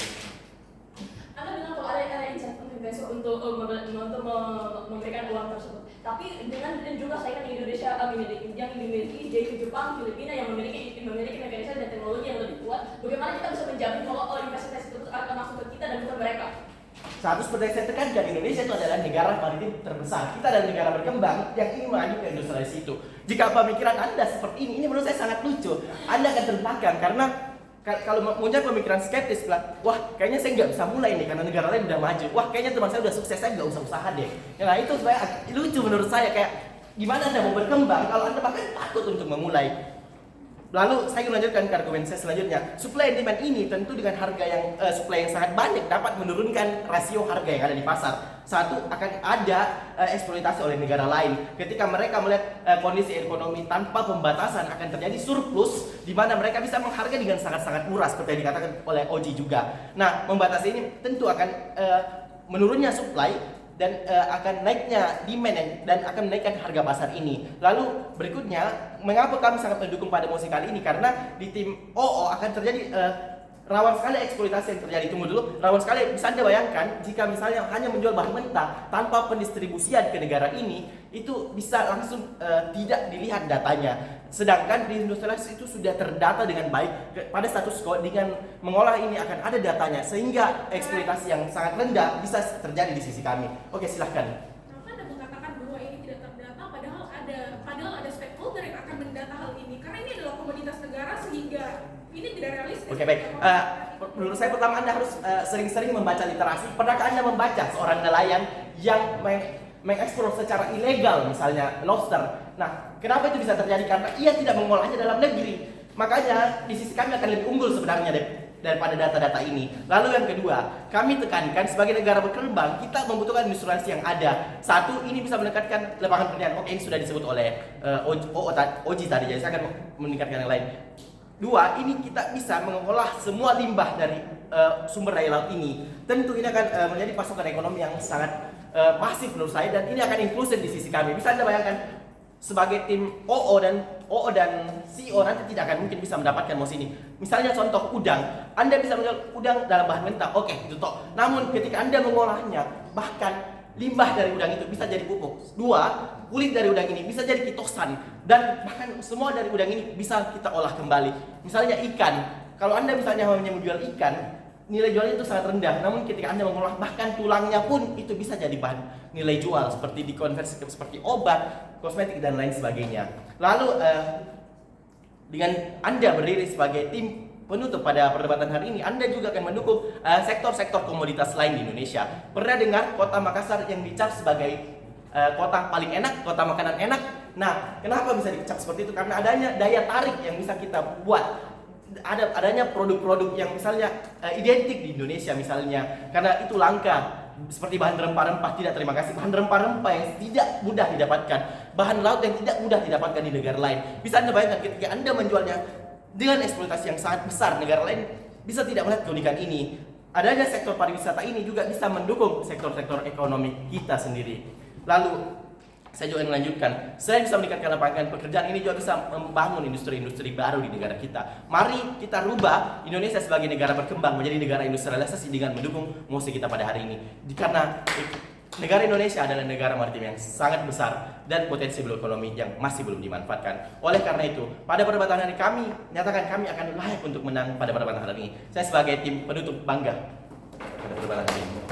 Anda bilang kalau ada insentif investor untuk memberikan uang tersebut. Tapi dengan jumlah saingan yang Indonesia dimiliki, yaitu Jepang, Filipina yang memiliki mekanisme dan teknologi yang lebih kuat, bagaimana kita bisa menjamin bahwa investasi tersebut akan masuk ke kita dan bukan mereka? Satu, seperti yang saya tekankan, Indonesia itu adalah negara maritim terbesar. Kita adalah negara berkembang yang ingin maju ke industrialisasi itu. Jika pemikiran Anda seperti ini menurut saya sangat lucu. Anda akan terbelakang karena kalau muncul pemikiran skeptis, wah kayaknya saya nggak bisa mulai nih karena negara lain udah maju. Wah kayaknya teman saya udah sukses, saya nggak usah usaha deh. Nah itu sebenarnya lucu menurut saya, kayak gimana Anda mau berkembang kalau Anda bahkan takut untuk memulai. Lalu saya ingin lanjutkan ke argumen saya selanjutnya. Supply and demand ini tentu dengan harga yang supply yang sangat banyak dapat menurunkan rasio harga yang ada di pasar. Satu, akan ada eksploitasi oleh negara lain. Ketika mereka melihat kondisi ekonomi tanpa pembatasan, akan terjadi surplus di mana mereka bisa menghargai dengan sangat-sangat murah seperti yang dikatakan oleh Oji juga. Nah, membatasi ini tentu akan menurunnya supply dan akan naiknya demand dan akan menaikkan harga pasar ini. Lalu berikutnya, mengapa kami sangat mendukung pada mosi kali ini? Karena di tim OO akan terjadi rawan sekali eksploitasi yang terjadi. Tunggu dulu, rawan sekali. Bisa Anda bayangkan jika misalnya hanya menjual bahan mentah tanpa pendistribusian ke negara ini, itu bisa langsung tidak dilihat datanya. Sedangkan di industrialisasi itu sudah terdata dengan baik pada status quo. Dengan mengolah ini akan ada datanya, sehingga eksploitasi yang sangat rendah bisa terjadi di sisi kami. Oke, silahkan. Kenapa Anda mengatakan bahwa ini tidak terdata, padahal ada stakeholder yang akan mendata hal ini? Karena ini adalah komoditas negara, sehingga ini tidak realistis. Oke, baik. Menurut saya pertama Anda harus sering-sering membaca literasi. Pernahkah Anda membaca seorang nelayan yang mengekspor secara ilegal misalnya lobster? Nah, kenapa itu bisa terjadi? Karena ia tidak mengolahnya dalam negeri. Makanya di sisi kami akan lebih unggul sebenarnya daripada data-data ini. Lalu yang kedua, kami tekankan sebagai negara berkembang, kita membutuhkan industrialisasi yang ada. Satu, ini bisa meningkatkan lapangan pekerjaan. Oke, ini sudah disebut oleh Oji tadi, jadi saya akan meningkatkan yang lain. Dua, ini kita bisa mengolah semua limbah dari sumber daya laut ini. Tentu ini akan menjadi pasokan ekonomi yang sangat masif menurut saya, dan ini akan inklusif di sisi kami. Bisa Anda bayangkan sebagai tim OO dan CEO nanti tidak akan mungkin bisa mendapatkan mosi ini. Misalnya contoh udang, Anda bisa menjual udang dalam bahan mentah, oke, itu toh. Namun ketika Anda mengolahnya, bahkan limbah dari udang itu bisa jadi pupuk. Dua, kulit dari udang ini bisa jadi kitosan, dan bahkan semua dari udang ini bisa kita olah kembali. Misalnya ikan, kalau Anda misalnya hanya menjual ikan, nilai jualnya itu sangat rendah. Namun ketika Anda mengolah bahkan tulangnya pun itu bisa jadi bahan nilai jual, seperti dikonversi seperti obat, kosmetik dan lain sebagainya. Lalu dengan Anda berdiri sebagai tim penutup pada perdebatan hari ini, Anda juga akan mendukung sektor-sektor komoditas lain di Indonesia. Pernah dengar kota Makassar yang dicap sebagai kota paling enak, kota makanan enak? Nah, kenapa bisa dicap seperti itu? Karena adanya daya tarik yang bisa kita buat. Adanya produk-produk yang misalnya identik di Indonesia misalnya, karena itu langka. Seperti bahan rempah-rempah, tidak, terima kasih, bahan rempah-rempah yang tidak mudah didapatkan, bahan laut yang tidak mudah didapatkan di negara lain. Bisa Anda bayangkan ketika Anda menjualnya dengan eksploitasi yang sangat besar, negara lain bisa tidak melihat keunikan ini. Adanya sektor pariwisata ini juga bisa mendukung sektor-sektor ekonomi kita sendiri. Lalu saya juga melanjutkan, selain bisa meningkatkan lapangan pekerjaan, ini juga bisa membangun industri-industri baru di negara kita. Mari kita rubah Indonesia sebagai negara berkembang menjadi negara industrialisasi dengan mendukung mosi kita pada hari ini. Karena negara Indonesia adalah negara maritim yang sangat besar dan potensi ekonomi yang masih belum dimanfaatkan. Oleh karena itu, pada perdebatan hari kami nyatakan kami akan layak untuk menang pada perdebatan hari ini. Saya sebagai tim penutup bangga pada perdebatan hari ini.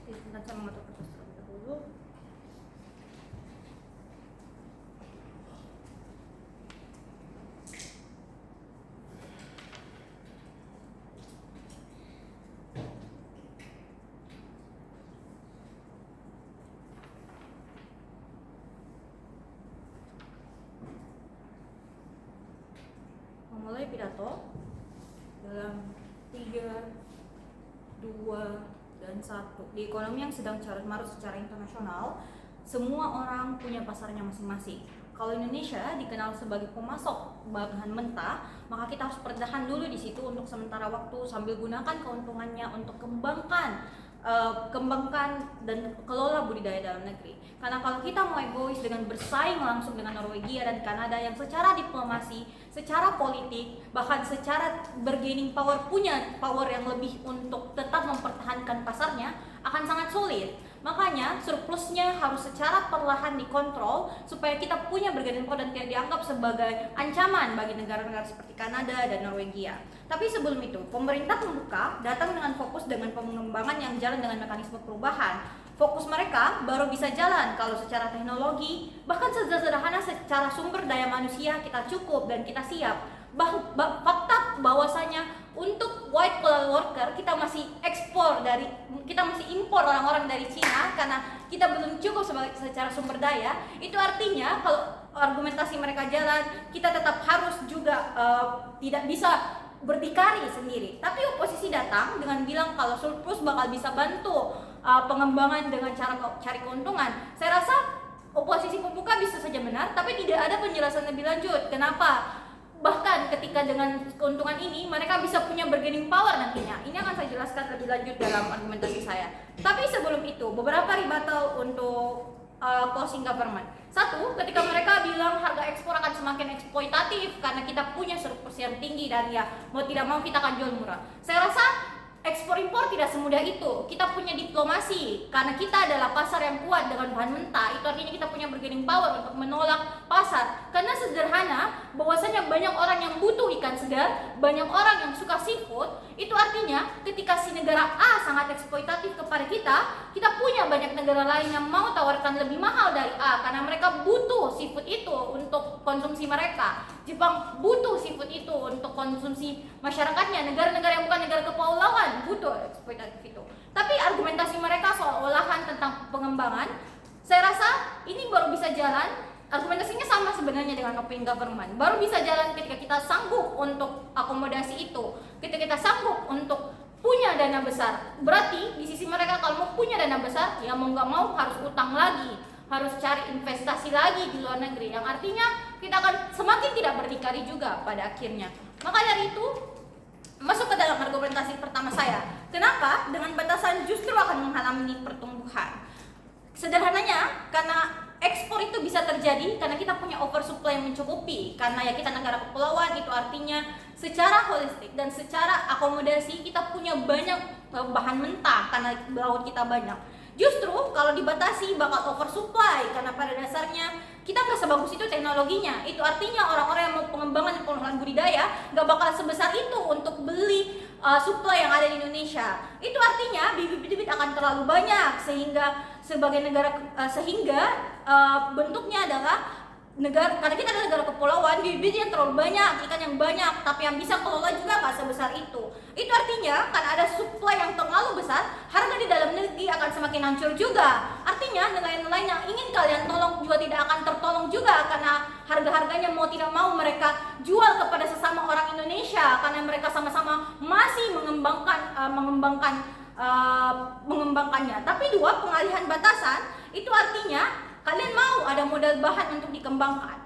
Sebentar, saya mengatur kertas terlebih dahulu. Memulai pidato dalam 3, 2, dan 1. Di ekonomi yang sedang carut-marut secara internasional, semua orang punya pasarnya masing-masing. Kalau Indonesia dikenal sebagai pemasok bahan mentah, maka kita harus bertahan dulu di situ untuk sementara waktu sambil gunakan keuntungannya untuk kembangkan dan kelola budidaya dalam negeri. Karena kalau kita mau egois dengan bersaing langsung dengan Norwegia dan Kanada yang secara diplomasi, secara politik, bahkan secara bargaining power, punya power yang lebih untuk tetap mempertahankan pasarnya, akan sangat sulit. Makanya surplusnya harus secara perlahan dikontrol supaya kita punya bargaining power dan tidak dianggap sebagai ancaman bagi negara-negara seperti Kanada dan Norwegia. Tapi sebelum itu, pemerintah pembuka datang dengan fokus dengan pengembangan yang jalan dengan mekanisme perubahan. Fokus mereka baru bisa jalan kalau secara teknologi, bahkan sederhana secara sumber daya manusia kita cukup dan kita siap. Fakta bahwasanya untuk white collar worker kita masih impor orang-orang dari Cina karena kita belum cukup secara sumber daya. Itu artinya kalau argumentasi mereka jalan, kita tetap harus juga tidak bisa berdikari sendiri. Tapi oposisi datang dengan bilang kalau surplus bakal bisa bantu pengembangan dengan cara cari keuntungan. Saya rasa oposisi pembuka bisa saja benar, tapi tidak ada penjelasan lebih lanjut. Kenapa? Bahkan ketika dengan keuntungan ini mereka bisa punya bargaining power nantinya. Ini akan saya jelaskan lebih lanjut dalam argumentasi saya. Tapi sebelum itu, beberapa rebuttal untuk closing government. Satu, ketika mereka bilang harga ekspor akan semakin eksploitatif karena kita punya surplus yang tinggi dan ya mau tidak mau kita akan jual murah. Saya rasa ekspor impor tidak semudah itu. Kita punya diplomasi karena kita adalah pasar yang kuat dengan bahan mentah. Itu artinya kita punya bargaining power untuk menolak pasar. Karena sederhana bahwasanya banyak orang yang butuh ikan segar, banyak orang yang suka seafood. Itu artinya ketika si negara A sangat eksploitatif kepada kita punya banyak negara lain yang mau tawarkan lebih mahal dari A karena mereka butuh seafood itu untuk konsumsi mereka. Jepang butuh seafood itu untuk konsumsi masyarakatnya. Negara-negara yang bukan negara kepulauan butuh eksploitatif itu. Tapi argumentasi mereka soal olahan tentang pengembangan, saya rasa ini baru bisa jalan. Argumentasinya sama sebenarnya dengan open government. Baru bisa jalan ketika kita sanggup untuk akomodasi itu, ketika kita sanggup untuk punya dana besar. Berarti di sisi mereka kalau mau punya dana besar, ya mau nggak mau harus utang lagi, harus cari investasi lagi di luar negeri. Yang artinya kita akan semakin tidak berdikari juga pada akhirnya. Maka dari itu masuk ke dalam argumentasi pertama saya. Kenapa? Dengan batasan justru akan menghalangi pertumbuhan. Sederhananya karena ekspor itu bisa terjadi karena kita punya oversupply yang mencukupi. Karena ya kita negara kepulauan, itu artinya secara holistik dan secara akomodasi kita punya banyak bahan mentah karena laut kita banyak. Justru kalau dibatasi bakal oversupply karena pada dasarnya kita nggak sebagus itu teknologinya. Itu artinya orang-orang yang mau pengembangan dan pengolahan budidaya nggak bakal sebesar itu untuk beli supply yang ada di Indonesia. Itu artinya bibit-bibit akan terlalu banyak sehingga sebagai negara bentuknya adalah negara, karena kita adalah negara kepulauan, bibit yang terlalu banyak, ikan yang banyak, tapi yang bisa kelola juga nggak sebesar itu. Itu artinya karena ada supply yang terlalu besar, harga di dalam negeri akan semakin hancur juga. Artinya nelayan-nelayan yang ingin kalian tolong juga tidak akan tertolong juga karena harga-harganya mau tidak mau mereka jual kepada sesama orang Indonesia karena mereka sama-sama masih mengembangkannya. Tapi dua, pengalihan batasan itu artinya kalian mau ada modal bahan untuk dikembangkan.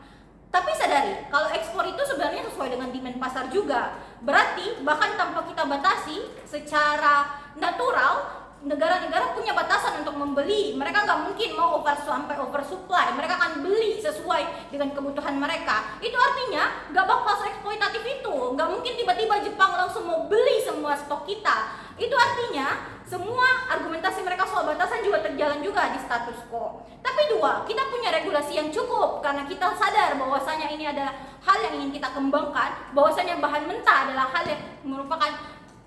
Tapi sadari, kalau ekspor itu sebenarnya sesuai dengan demand pasar juga. Berarti bahkan tanpa kita batasi secara natural, negara-negara punya batasan untuk membeli. Mereka nggak mungkin mau sampai oversupply. Mereka akan beli sesuai dengan kebutuhan mereka. Itu artinya nggak bakal eksploitatif itu. Nggak mungkin tiba-tiba Jepang langsung mau beli semua stok kita. Itu artinya semua argumentasi mereka soal batasan juga terjalan juga di status quo. Tapi dua, kita punya regulasi yang cukup karena kita sadar bahwasanya ini adalah hal yang ingin kita kembangkan, bahwasanya bahan mentah adalah hal yang merupakan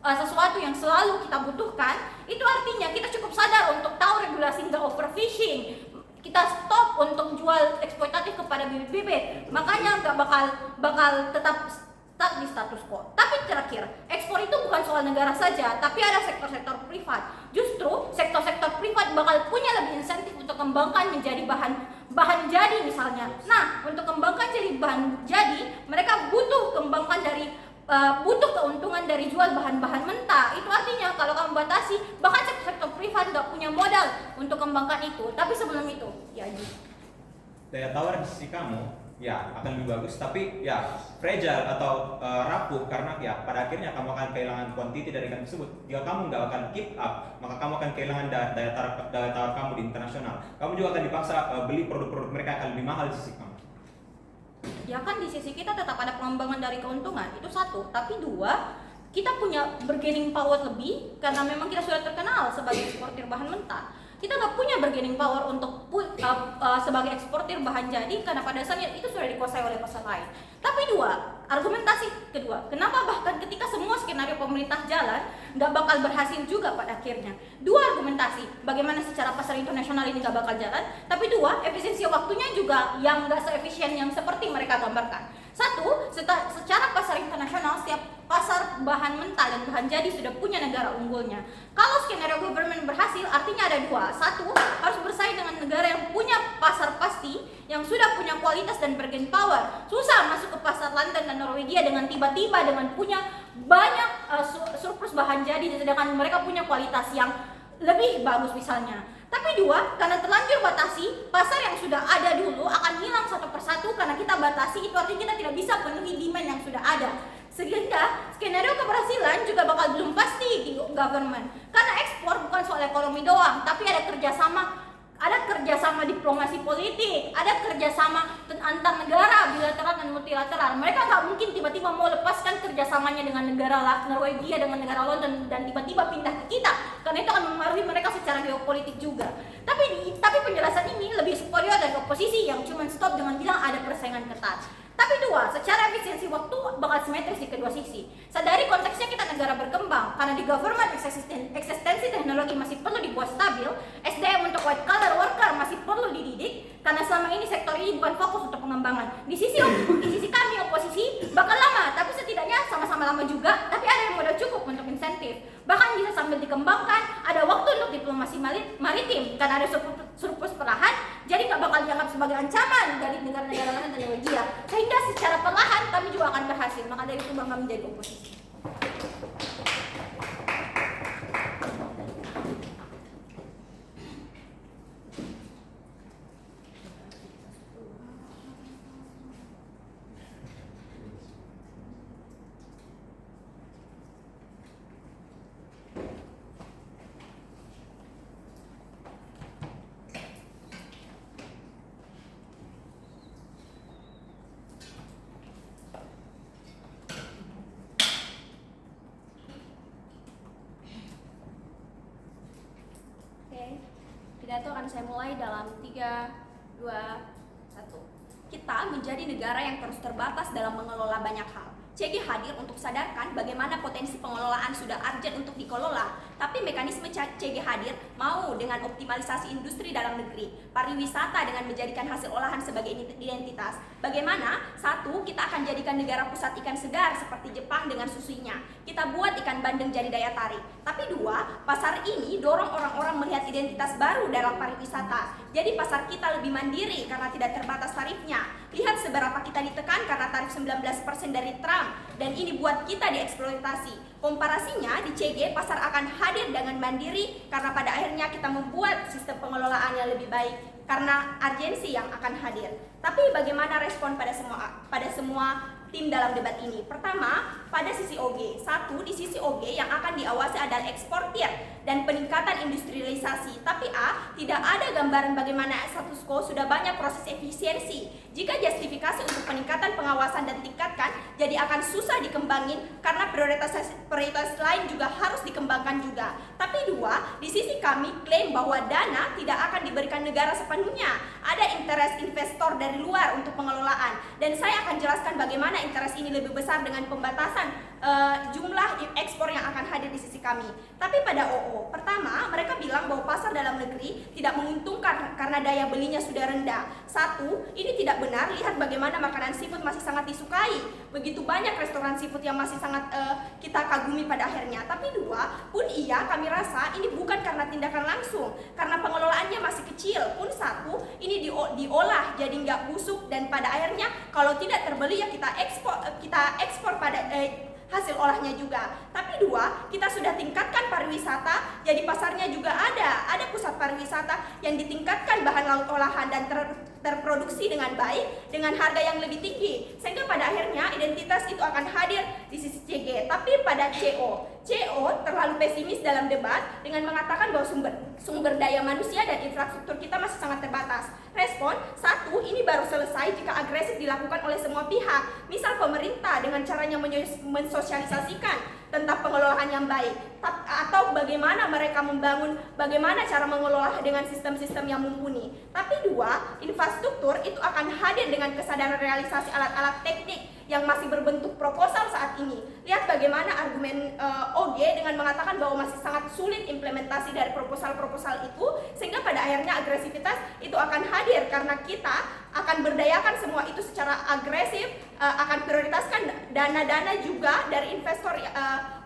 sesuatu yang selalu kita butuhkan. Itu artinya kita cukup sadar untuk tahu regulasi nggak overfishing. Kita stop untuk jual eksploitatif kepada bibit-bibit. Makanya nggak bakal tetap stuck di status quo. Tapi terakhir, ekspor itu bukan soal negara saja, tapi ada sektor-sektor privat. Justru sektor-sektor privat bakal punya lebih insentif untuk kembangkan menjadi bahan jadi misalnya. Nah, untuk kembangkan jadi bahan jadi, mereka butuh keuntungan dari jual bahan-bahan mentah. Itu artinya kalau kamu batasi, bahkan sektor privat nggak punya modal untuk kembangkan itu. Tapi sebelum itu, ya daya tawar di sisi kamu ya akan lebih bagus, tapi ya fragile atau rapuh karena ya pada akhirnya kamu akan kehilangan kuantiti dari ikan tersebut. Jika kamu nggak akan keep up, maka kamu akan kehilangan daya tawar kamu di internasional. Kamu juga akan dipaksa beli produk-produk mereka akan lebih mahal di sisi kamu. Ya kan di sisi kita tetap ada pengembangan dari keuntungan, itu satu. Tapi dua, kita punya bargaining power lebih karena memang kita sudah terkenal sebagai eksportir bahan mentah. Kita nggak punya bargaining power untuk sebagai eksportir bahan jadi karena pada dasarnya itu sudah dikuasai oleh pasar lain. Tapi dua, argumentasi kedua, kenapa bahkan ketika semua skenario pemerintah jalan nggak bakal berhasil juga pada akhirnya. Dua argumentasi, bagaimana secara pasar internasional ini nggak bakal jalan. Tapi dua, efisiensi waktunya juga yang nggak seefisien yang seperti mereka gambarkan. Satu, secara pasar internasional setiap pasar bahan mentah dan bahan jadi sudah punya negara unggulnya. Kalau skenario government berhasil, artinya ada dua. Satu, harus bersaing dengan negara yang punya pasar pasti, yang sudah punya kualitas dan bargaining power. Susah masuk ke pasar London dan Norwegia dengan tiba-tiba dengan punya banyak surplus bahan jadi, sedangkan mereka punya kualitas yang lebih bagus misalnya. Tapi dua, karena terlanjur batasi, pasar yang sudah ada dulu akan hilang satu persatu karena kita batasi, itu artinya kita tidak bisa penuhi demand yang sudah ada. Sehingga skenario keberhasilan juga bakal belum pasti di government. Karena ekspor bukan soal ekonomi doang, tapi ada kerjasama diplomasi politik, ada kerjasama antar negara, bilateral dan multilateral. Mereka nggak mungkin tiba-tiba mau lepaskan kerjasamanya dengan negara Norwegia, dengan negara London, dan tiba-tiba pindah ke kita, karena itu akan mempengaruhi mereka secara geopolitik juga. Tapi penjelasan ini lebih superior dari oposisi yang cuma stop dengan bilang ada persaingan ketat. Tapi dua, secara efisiensi waktu bakal simetris di kedua sisi. Sadari konteksnya kita negara berkembang, karena di government eksistensi teknologi masih perlu dibuat stabil, SDM untuk white collar worker masih perlu dididik, karena selama ini sektor ini bukan fokus untuk pengembangan. Di sisi kami oposisi bakal lama, tapi setidaknya sama-sama lama juga, tapi ada yang modal cukup untuk insentif. Bahkan bisa sambil dikembangkan, ada waktu untuk diplomasi maritim, karena ada surplus perlahan, jadi nggak bakal dianggap sebagai ancaman dari negara-negara lain dan Norwegia. Sehingga secara perlahan kami juga akan berhasil. Maka dari itu bangga menjadi oposisi. Pidato akan saya mulai dalam 3, 2, 1. Kita menjadi negara yang terus terbatas dalam mengelola banyak hal. CG hadir untuk sadarkan bagaimana potensi pengelolaan sudah urgent untuk dikelola, tapi mekanisme CG hadir mau dengan optimalisasi industri dalam negeri, pariwisata dengan menjadikan hasil olahan sebagai identitas. Bagaimana? Satu, kita akan jadikan negara pusat ikan segar seperti Jepang dengan susunya. Kita buat ikan bandeng jadi daya tarik. Tapi dua, pasar ini dorong orang-orang melihat identitas baru dalam pariwisata. Jadi pasar kita lebih mandiri karena tidak terbatas tarifnya. Lihat seberapa kita ditekan karena tarif 19% dari Trump, dan ini buat kita dieksploitasi. Komparasinya di CG pasar akan hadir dengan mandiri karena pada akhirnya kita membuat sistem pengelolaan yang lebih baik karena urgensi yang akan hadir. Tapi bagaimana respon pada semua tim dalam debat ini? Pertama, pada sisi OG. Satu, di sisi OG yang akan diawasi adalah eksportir dan peningkatan industrialisasi. Tapi tidak ada gambaran bagaimana status quo sudah banyak proses efisiensi. Jika justifikasi untuk peningkatan pengawasan dan tingkatkan, jadi akan susah dikembangin karena prioritas lain juga harus dikembangkan juga. Tapi dua, di sisi kami klaim bahwa dana tidak akan diberikan negara sepenuhnya. Ada interest investor dari luar untuk pengelolaan, dan saya akan jelaskan bagaimana interest ini lebih besar dengan pembatasan jumlah ekspor yang akan hadir di sisi kami. Tapi pada OO, pertama mereka bilang bahwa pasar dalam negeri tidak menguntungkan karena daya belinya sudah rendah. Satu, ini tidak benar. Lihat bagaimana makanan seafood masih sangat disukai. Begitu banyak restoran seafood yang masih sangat kita kagumi pada akhirnya. Tapi dua, pun iya kami rasa ini bukan karena tindakan langsung, karena pengelolaannya masih kecil. Pun satu, ini diolah jadi nggak busuk, dan pada akhirnya kalau tidak terbeli ya kita ekspor pada hasil olahnya juga. Tapi dua, kita sudah tingkatkan pariwisata, jadi pasarnya juga ada pusat pariwisata yang ditingkatkan bahan laut olahan dan terproduksi dengan baik dengan harga yang lebih tinggi, sehingga pada akhirnya identitas itu akan hadir di sisi CG. Tapi pada CO terlalu pesimis dalam debat dengan mengatakan bahwa sumber daya manusia dan infrastruktur kita masih sangat terbatas. Respon, satu, ini baru selesai jika agresif dilakukan oleh semua pihak. Misal pemerintah dengan caranya mensosialisasikan tentang pengelolaan yang baik, atau bagaimana mereka bagaimana cara mengelola dengan sistem-sistem yang mumpuni. Tapi dua, infrastruktur itu akan hadir dengan kesadaran realisasi alat-alat teknik yang masih berbentuk proposal saat ini. Lihat bagaimana argumen OG dengan mengatakan bahwa masih sangat sulit implementasi dari proposal-proposal itu, sehingga pada akhirnya agresivitas itu akan hadir karena kita akan berdayakan semua itu secara agresif, akan prioritaskan dana-dana juga dari investor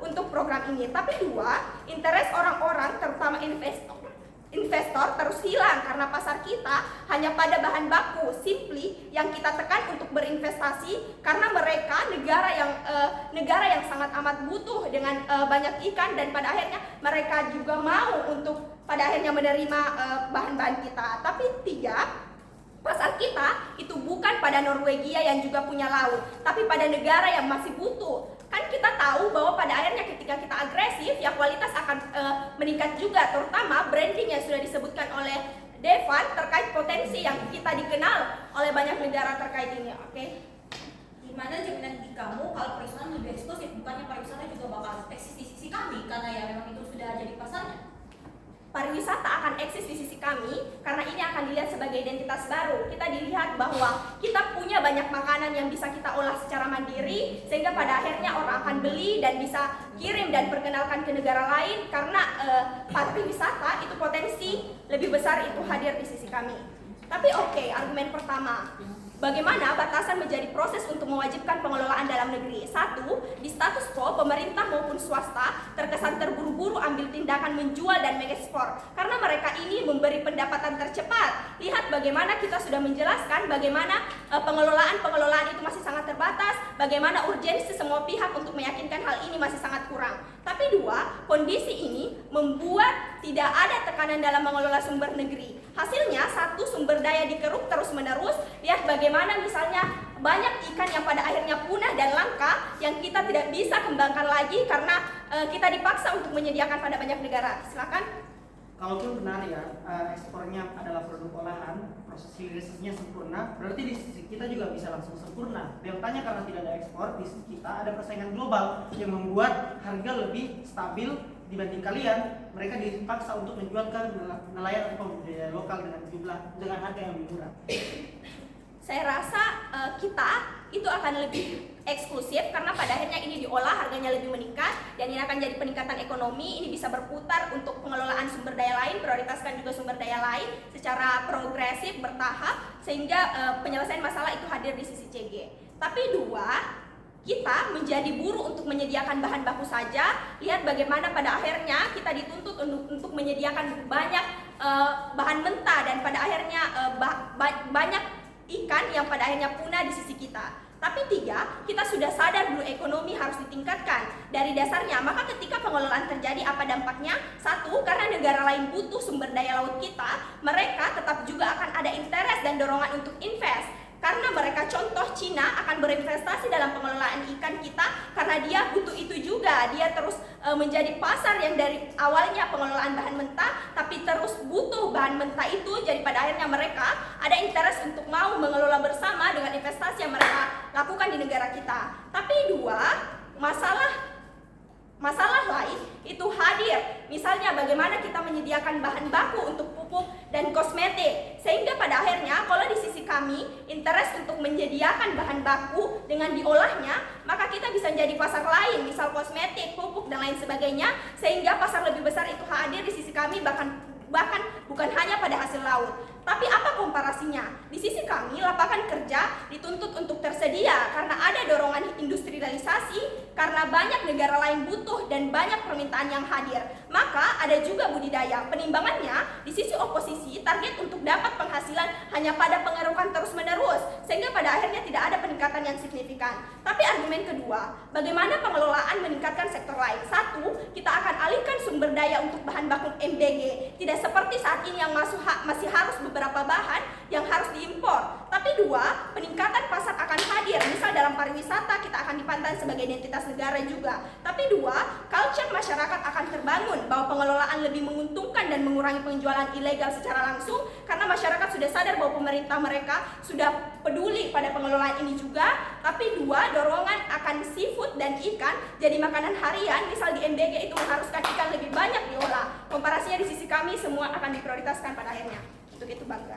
untuk program ini. Tapi dua, interest orang-orang terutama investor terus hilang karena pasar kita hanya pada bahan baku simply yang kita tekan untuk berinvestasi, karena mereka negara yang sangat amat butuh dengan banyak ikan, dan pada akhirnya mereka juga mau untuk pada akhirnya menerima bahan-bahan kita. Tapi tiga, pasar kita itu bukan pada Norwegia yang juga punya laut, tapi pada negara yang masih butuh. Kan kita tahu bahwa pada akhirnya ketika kita agresif, ya kualitas akan meningkat juga, terutama branding yang sudah disebutkan oleh Devan terkait potensi yang kita dikenal oleh banyak negara terkait ini. Oke? Gimana jaminan di kamu kalau pariwisata lebih eksklusif, bukannya pariwisata juga bakal eksis di sisi kami karena ya memang itu sudah jadi pasarnya? Pariwisata akan eksis di sisi kami karena ini akan dilihat sebagai identitas baru. Kita dilihat bahwa kita punya banyak makanan yang bisa kita olah secara mandiri, sehingga pada akhirnya orang akan beli dan bisa kirim dan perkenalkan ke negara lain, karena pariwisata itu potensi lebih besar itu hadir di sisi kami. Tapi oke, argumen pertama, bagaimana batasan menjadi proses untuk mewajibkan pengelolaan dalam negeri? Satu, di status quo pemerintah maupun swasta terkesan terburu-buru ambil tindakan menjual dan mengekspor karena mereka ini memberi pendapatan tercepat. Lihat bagaimana kita sudah menjelaskan bagaimana pengelolaan itu masih sangat terbatas, bagaimana urgensi semua pihak untuk meyakinkan hal ini masih sangat kurang. Tapi dua, kondisi ini membuat tidak ada tekanan dalam mengelola sumber negeri. Hasilnya, satu, sumber daya dikeruk terus-menerus. Lihat bagaimana misalnya banyak ikan yang pada akhirnya punah dan langka yang kita tidak bisa kembangkan lagi karena kita dipaksa untuk menyediakan pada banyak negara. Silakan. Kalaupun benar ya ekspornya adalah produk olahan, proses hilirisasinya sempurna, berarti di sisi kita juga bisa langsung sempurna. Realtanya karena tidak ada ekspor, di sisi kita ada persaingan global yang membuat harga lebih stabil dibanding kalian. Mereka dipaksa untuk menjual ke nelayan atau budidaya lokal dengan harga yang lebih murah. Saya rasa kita itu akan lebih eksklusif karena pada akhirnya ini diolah, harganya lebih meningkat, dan ini akan jadi peningkatan ekonomi. Ini bisa berputar untuk pengelolaan sumber daya lain, prioritaskan juga sumber daya lain secara progresif, bertahap, sehingga penyelesaian masalah itu hadir di sisi CG. Tapi dua, kita menjadi buruh untuk menyediakan bahan baku saja. Lihat bagaimana pada akhirnya kita dituntut untuk menyediakan banyak bahan mentah, dan pada akhirnya banyak ikan yang pada akhirnya punah di sisi kita. Tapi tiga, kita sudah sadar blue ekonomi harus ditingkatkan dari dasarnya. Maka ketika pengelolaan terjadi, apa dampaknya? Satu, karena negara lain butuh sumber daya laut kita, mereka tetap juga akan ada interest dan dorongan untuk invest. Karena mereka, contoh Cina akan berinvestasi dalam pengelolaan ikan kita karena dia butuh itu juga. Dia terus menjadi pasar yang dari awalnya pengelolaan bahan mentah tapi terus butuh bahan mentah itu. Jadi pada akhirnya mereka ada interest untuk mau mengelola bersama dengan investasi yang mereka lakukan di negara kita. Tapi dua, masalah lain itu hadir. Misalnya bagaimana kita menyediakan bahan baku untuk pupuk dan kosmetik, sehingga pada akhirnya kalau di sisi kami interest untuk menyediakan bahan baku dengan diolahnya, maka kita bisa jadi pasar lain, misal kosmetik, pupuk dan lain sebagainya, sehingga pasar lebih besar itu hadir di sisi kami, bahkan bukan hanya pada hasil laut. Tapi apa komparasinya? Di sisi kami, lapangan kerja dituntut untuk tersedia karena ada dorongan industrialisasi, karena banyak negara lain butuh dan banyak permintaan yang hadir. Maka ada juga budidaya. Penimbangannya, di sisi oposisi, target untuk dapat penghasilan hanya pada pengerukan terus-menerus, sehingga pada akhirnya tidak ada peningkatan yang signifikan. Tapi argumen kedua, bagaimana pengelolaan meningkatkan sektor lain? Satu, kita akan alihkan sumber daya untuk bahan baku MBG. Tidak seperti saat ini yang masih harus beberapa bahan yang harus diimpor. Tapi dua, peningkatan pasar akan hadir. Misal dalam pariwisata kita akan dipandang sebagai identitas negara juga. Tapi dua, culture masyarakat akan terbangun bahwa pengelolaan lebih menguntungkan dan mengurangi penjualan ilegal secara langsung, karena masyarakat sudah sadar bahwa pemerintah mereka sudah peduli pada pengelolaan ini juga. Tapi dua, dorongan akan seafood dan ikan jadi makanan harian. Misal di MBG itu mengharuskan ikan lebih banyak diolah. Komparasinya di sisi kami semua akan diprioritaskan pada akhirnya. Untuk itu bangga.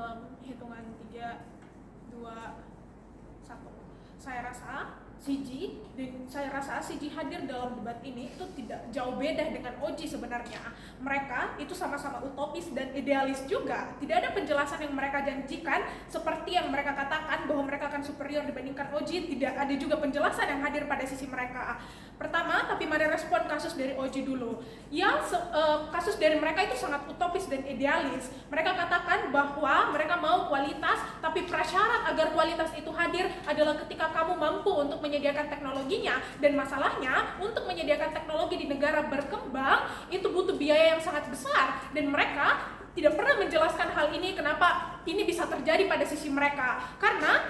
dalam hitungan 3, 2, 1. Saya rasa CG hadir dalam debat ini itu tidak jauh beda dengan Oji sebenarnya. Mereka itu sama-sama utopis dan idealis juga. Tidak ada penjelasan yang mereka janjikan seperti yang mereka katakan bahwa mereka akan superior dibandingkan Oji. Tidak ada juga penjelasan yang hadir pada sisi mereka. Pertama, tapi mari respon kasus dari Oji dulu. Kasus dari mereka itu sangat utopis dan idealis. Mereka katakan bahwa mereka mau kualitas, tapi prasyarat agar kualitas itu hadir adalah ketika kamu mampu untuk menyediakan teknologinya. Dan masalahnya, untuk menyediakan teknologi di negara berkembang itu butuh biaya yang sangat besar, dan mereka tidak pernah menjelaskan hal ini, kenapa ini bisa terjadi pada sisi mereka. Karena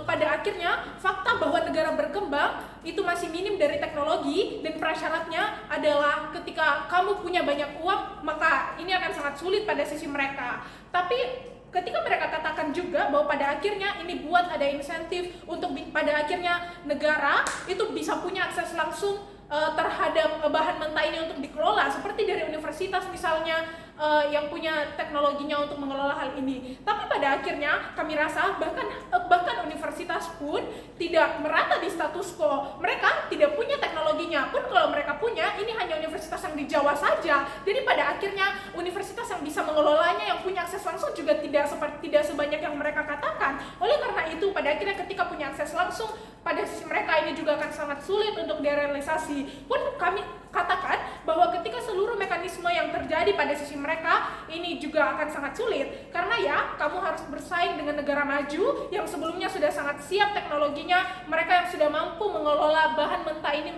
pada akhirnya fakta bahwa negara berkembang itu masih minim dari teknologi, dan prasyaratnya adalah ketika kamu punya banyak uang, maka ini akan sangat sulit pada sisi mereka. Tapi ketika mereka katakan juga bahwa pada akhirnya ini buat ada insentif untuk pada akhirnya negara itu bisa punya akses langsung terhadap bahan mentah ini untuk dikelola, seperti dari universitas misalnya yang punya teknologinya untuk mengelola hal ini. Tapi pada akhirnya kami rasa bahkan universitas pun tidak merata di status quo. Mereka tidak punya teknologinya, pun kalau mereka punya, ini hanya universitas yang di Jawa saja. Jadi pada akhirnya universitas yang bisa mengelolanya, yang punya akses langsung juga tidak sebanyak yang mereka katakan. Oleh karena itu pada akhirnya ketika punya akses langsung, pada sisi mereka ini juga akan sangat sulit untuk direalisasi. Pun kami katakan bahwa ketika seluruh mekanisme yang terjadi pada sisi mereka ini juga akan sangat sulit, karena ya kamu harus bersaing dengan negara maju yang sebelumnya sudah sangat siap teknologinya, mereka yang sudah mampu mengelola bahan mentah ini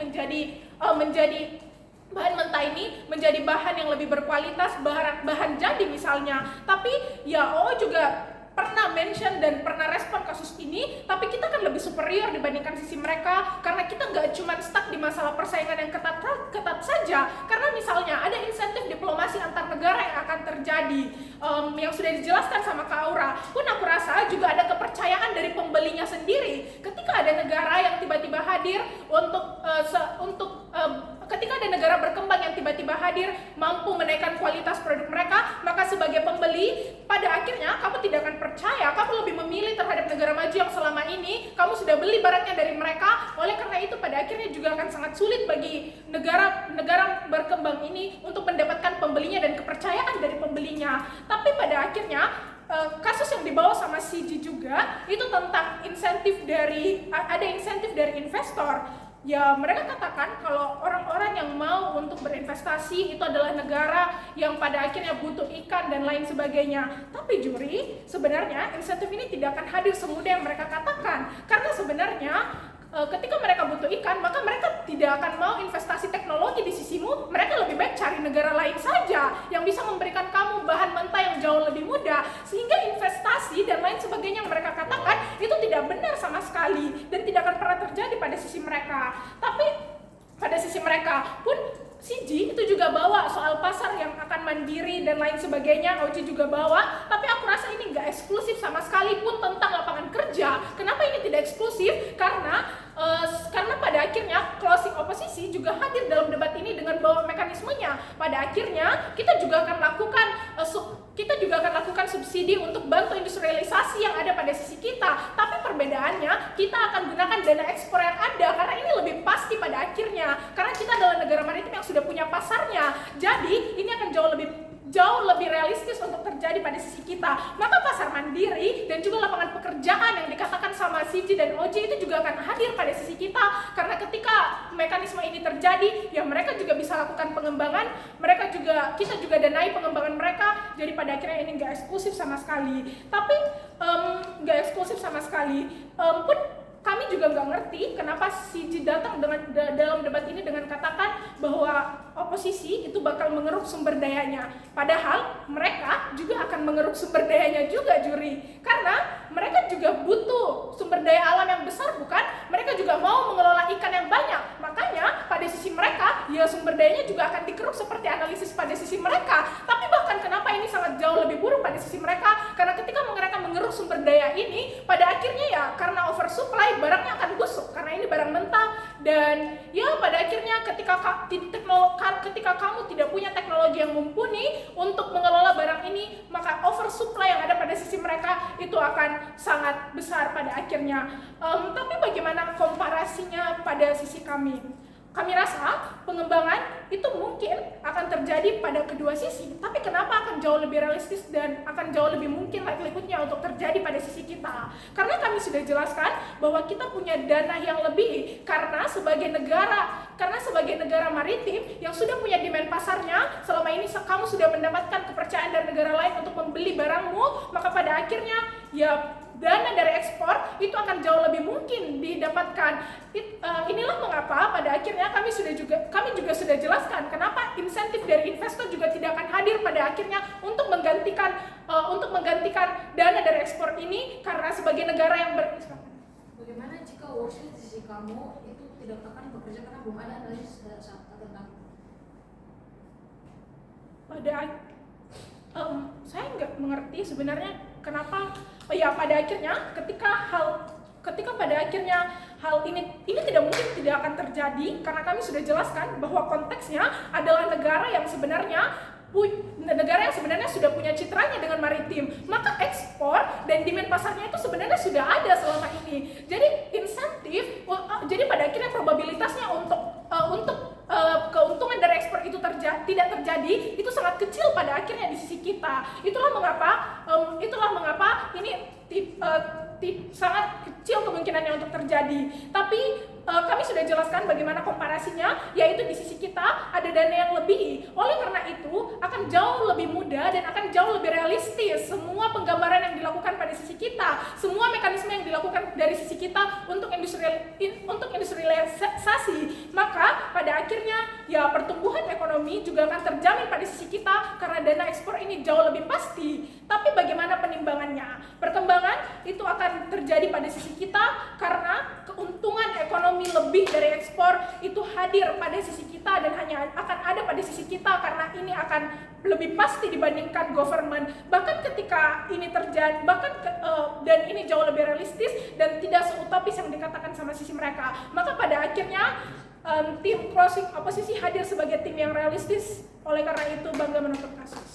menjadi bahan yang lebih berkualitas, bahan jadi misalnya. Tapi ya juga pernah mention dan pernah respon kasus ini, tapi kita kan lebih superior dibandingkan sisi mereka, karena kita nggak cuma stuck di masalah persaingan yang ketat saja. Karena misalnya ada insentif diplomasi antar negara yang akan terjadi, yang sudah dijelaskan sama Kak Aura. Pun aku rasa juga ada kepercayaan dari pembelinya sendiri. Ketika ada negara yang tiba-tiba hadir ketika ada negara berkembang yang tiba-tiba hadir mampu menaikkan kualitas produk mereka, maka sebagai pembeli pada akhirnya kamu tidak akan percaya, kamu lebih memilih terhadap negara maju yang selama ini kamu sudah beli barangnya dari mereka. Oleh karena itu pada akhirnya juga akan sangat sulit bagi negara berkembang ini untuk mendapatkan pembelinya dan kepercayaan dari pembelinya. Tapi pada akhirnya kasus yang dibawa sama CG juga itu tentang insentif dari investor. Ya mereka katakan kalau orang-orang yang mau untuk berinvestasi itu adalah negara yang pada akhirnya butuh ikan dan lain sebagainya. Tapi juri, sebenarnya insentif ini tidak akan hadir semudah yang mereka katakan. Karena sebenarnya ketika mereka butuh ikan, maka mereka tidak akan mau investasi teknologi di sisimu. Mereka lebih baik cari negara lain saja yang bisa memberikan kamu bahan mentah yang jauh lebih mudah. Sehingga investasi dan lain sebagainya yang mereka katakan itu tidak benar sama sekali dan tidak akan pernah terjadi pada sisi mereka. Tapi pada sisi mereka pun CG itu juga bawa soal pasar yang akan mandiri dan lain sebagainya. Oji juga bawa, tapi aku rasa ini nggak eksklusif sama sekali pun tentang lapangan kerja. Kenapa ini tidak eksklusif? Karena pada akhirnya closing oposisi juga hadir dalam debat ini dengan bawa mekanismenya. Pada akhirnya kita juga akan lakukan subsidi untuk bantu industrialisasi yang ada pada sisi kita. Tapi perbedaannya kita akan gunakan dana ekspor yang ada, karena ini lebih pasti pada akhirnya. Karena kita adalah negara maritim yang sudah punya pasarnya. Jadi ini akan jauh lebih realistis untuk terjadi pada sisi kita. Maka pasar mandiri dan juga lapangan pekerjaan yang dikatakan sama CG dan OJ itu juga akan hadir pada sisi kita. Karena ketika mekanisme ini terjadi, ya mereka juga bisa lakukan pengembangan, kita juga danai pengembangan mereka. Jadi pada akhirnya ini nggak eksklusif sama sekali. Tapi pun kami juga nggak ngerti kenapa CG datang dalam debat ini dengan katakan bahwa oposisi itu bakal mengeruk sumber dayanya. Padahal mereka juga akan mengeruk sumber dayanya juga, juri. Karena mereka juga butuh sumber daya alam yang besar, bukan? Mereka juga mau mengelola ikan yang banyak. Makanya pada sisi mereka, ya sumber dayanya juga akan dikeruk seperti analisis pada sisi mereka. Tapi bahkan kenapa ini sangat jauh lebih buruk pada sisi mereka? Karena ketika mereka mengeruk sumber daya ini, pada akhirnya ya karena oversupply, barangnya akan busuk karena ini barang mentah. Dan ya pada akhirnya ketika kamu tidak punya teknologi teknologi yang mumpuni untuk mengelola barang ini, maka oversupply yang ada pada sisi mereka itu akan sangat besar pada akhirnya. Tapi bagaimana komparasinya pada sisi kami? Kami rasa pengembangan itu mungkin akan terjadi pada kedua sisi, tapi kenapa akan jauh lebih realistis dan akan jauh lebih mungkin likelihood-nya untuk terjadi pada sisi kita? Karena kami sudah jelaskan bahwa kita punya dana yang lebih, karena sebagai negara maritim yang sudah punya demand pasarnya, selama ini kamu sudah mendapatkan kepercayaan dari negara lain untuk membeli barangmu, maka pada akhirnya ya dana dari ekspor itu akan jauh lebih mungkin didapatkan. Inilah mengapa pada akhirnya kami juga sudah jelaskan kenapa insentif dari investor juga tidak akan hadir pada akhirnya untuk menggantikan dana dari ekspor ini, karena sebagai negara yang Bagaimana jika worst case di sisi kamu itu tidak akan bekerja karena belum ada analisis tentang saya nggak mengerti sebenarnya kenapa pada akhirnya ketika pada akhirnya hal ini tidak mungkin tidak akan terjadi, karena kami sudah jelaskan bahwa konteksnya adalah negara yang sebenarnya sudah punya citranya dengan maritim, maka ekspor dan demand pasarnya itu sebenarnya sudah ada selama ini. Jadi insentif, jadi pada akhirnya probabilitasnya untuk keuntungan dari ekspor itu tidak terjadi itu sangat kecil pada akhirnya di sisi kita. Itulah mengapa ini sangat kecil kemungkinannya untuk terjadi. Tapi kami sudah jelaskan bagaimana komparasinya, yaitu di sisi kita ada dana yang lebih. Oleh karena itu akan jauh lebih mudah dan akan jauh lebih realistis semua penggambaran yang dilakukan pada sisi kita, semua mekanisme yang dilakukan dari sisi kita untuk industrialisasi. Maka pada akhirnya ya pertumbuhan ekonomi juga akan terjamin pada sisi kita karena dana ekspor ini jauh lebih pasti. Tapi bagaimana penimbangannya? Perkembangan itu akan terjadi pada sisi kita karena keuntungan ekonomi lebih dari ekspor itu hadir pada sisi kita dan hanya akan ada pada sisi kita karena ini akan lebih pasti dibandingkan government. Bahkan ketika ini terjadi, dan ini jauh lebih realistis dan tidak seutopis yang dikatakan sama sisi mereka. Maka pada akhirnya tim closing oposisi hadir sebagai tim yang realistis. Oleh karena itu bangga menutup kasus.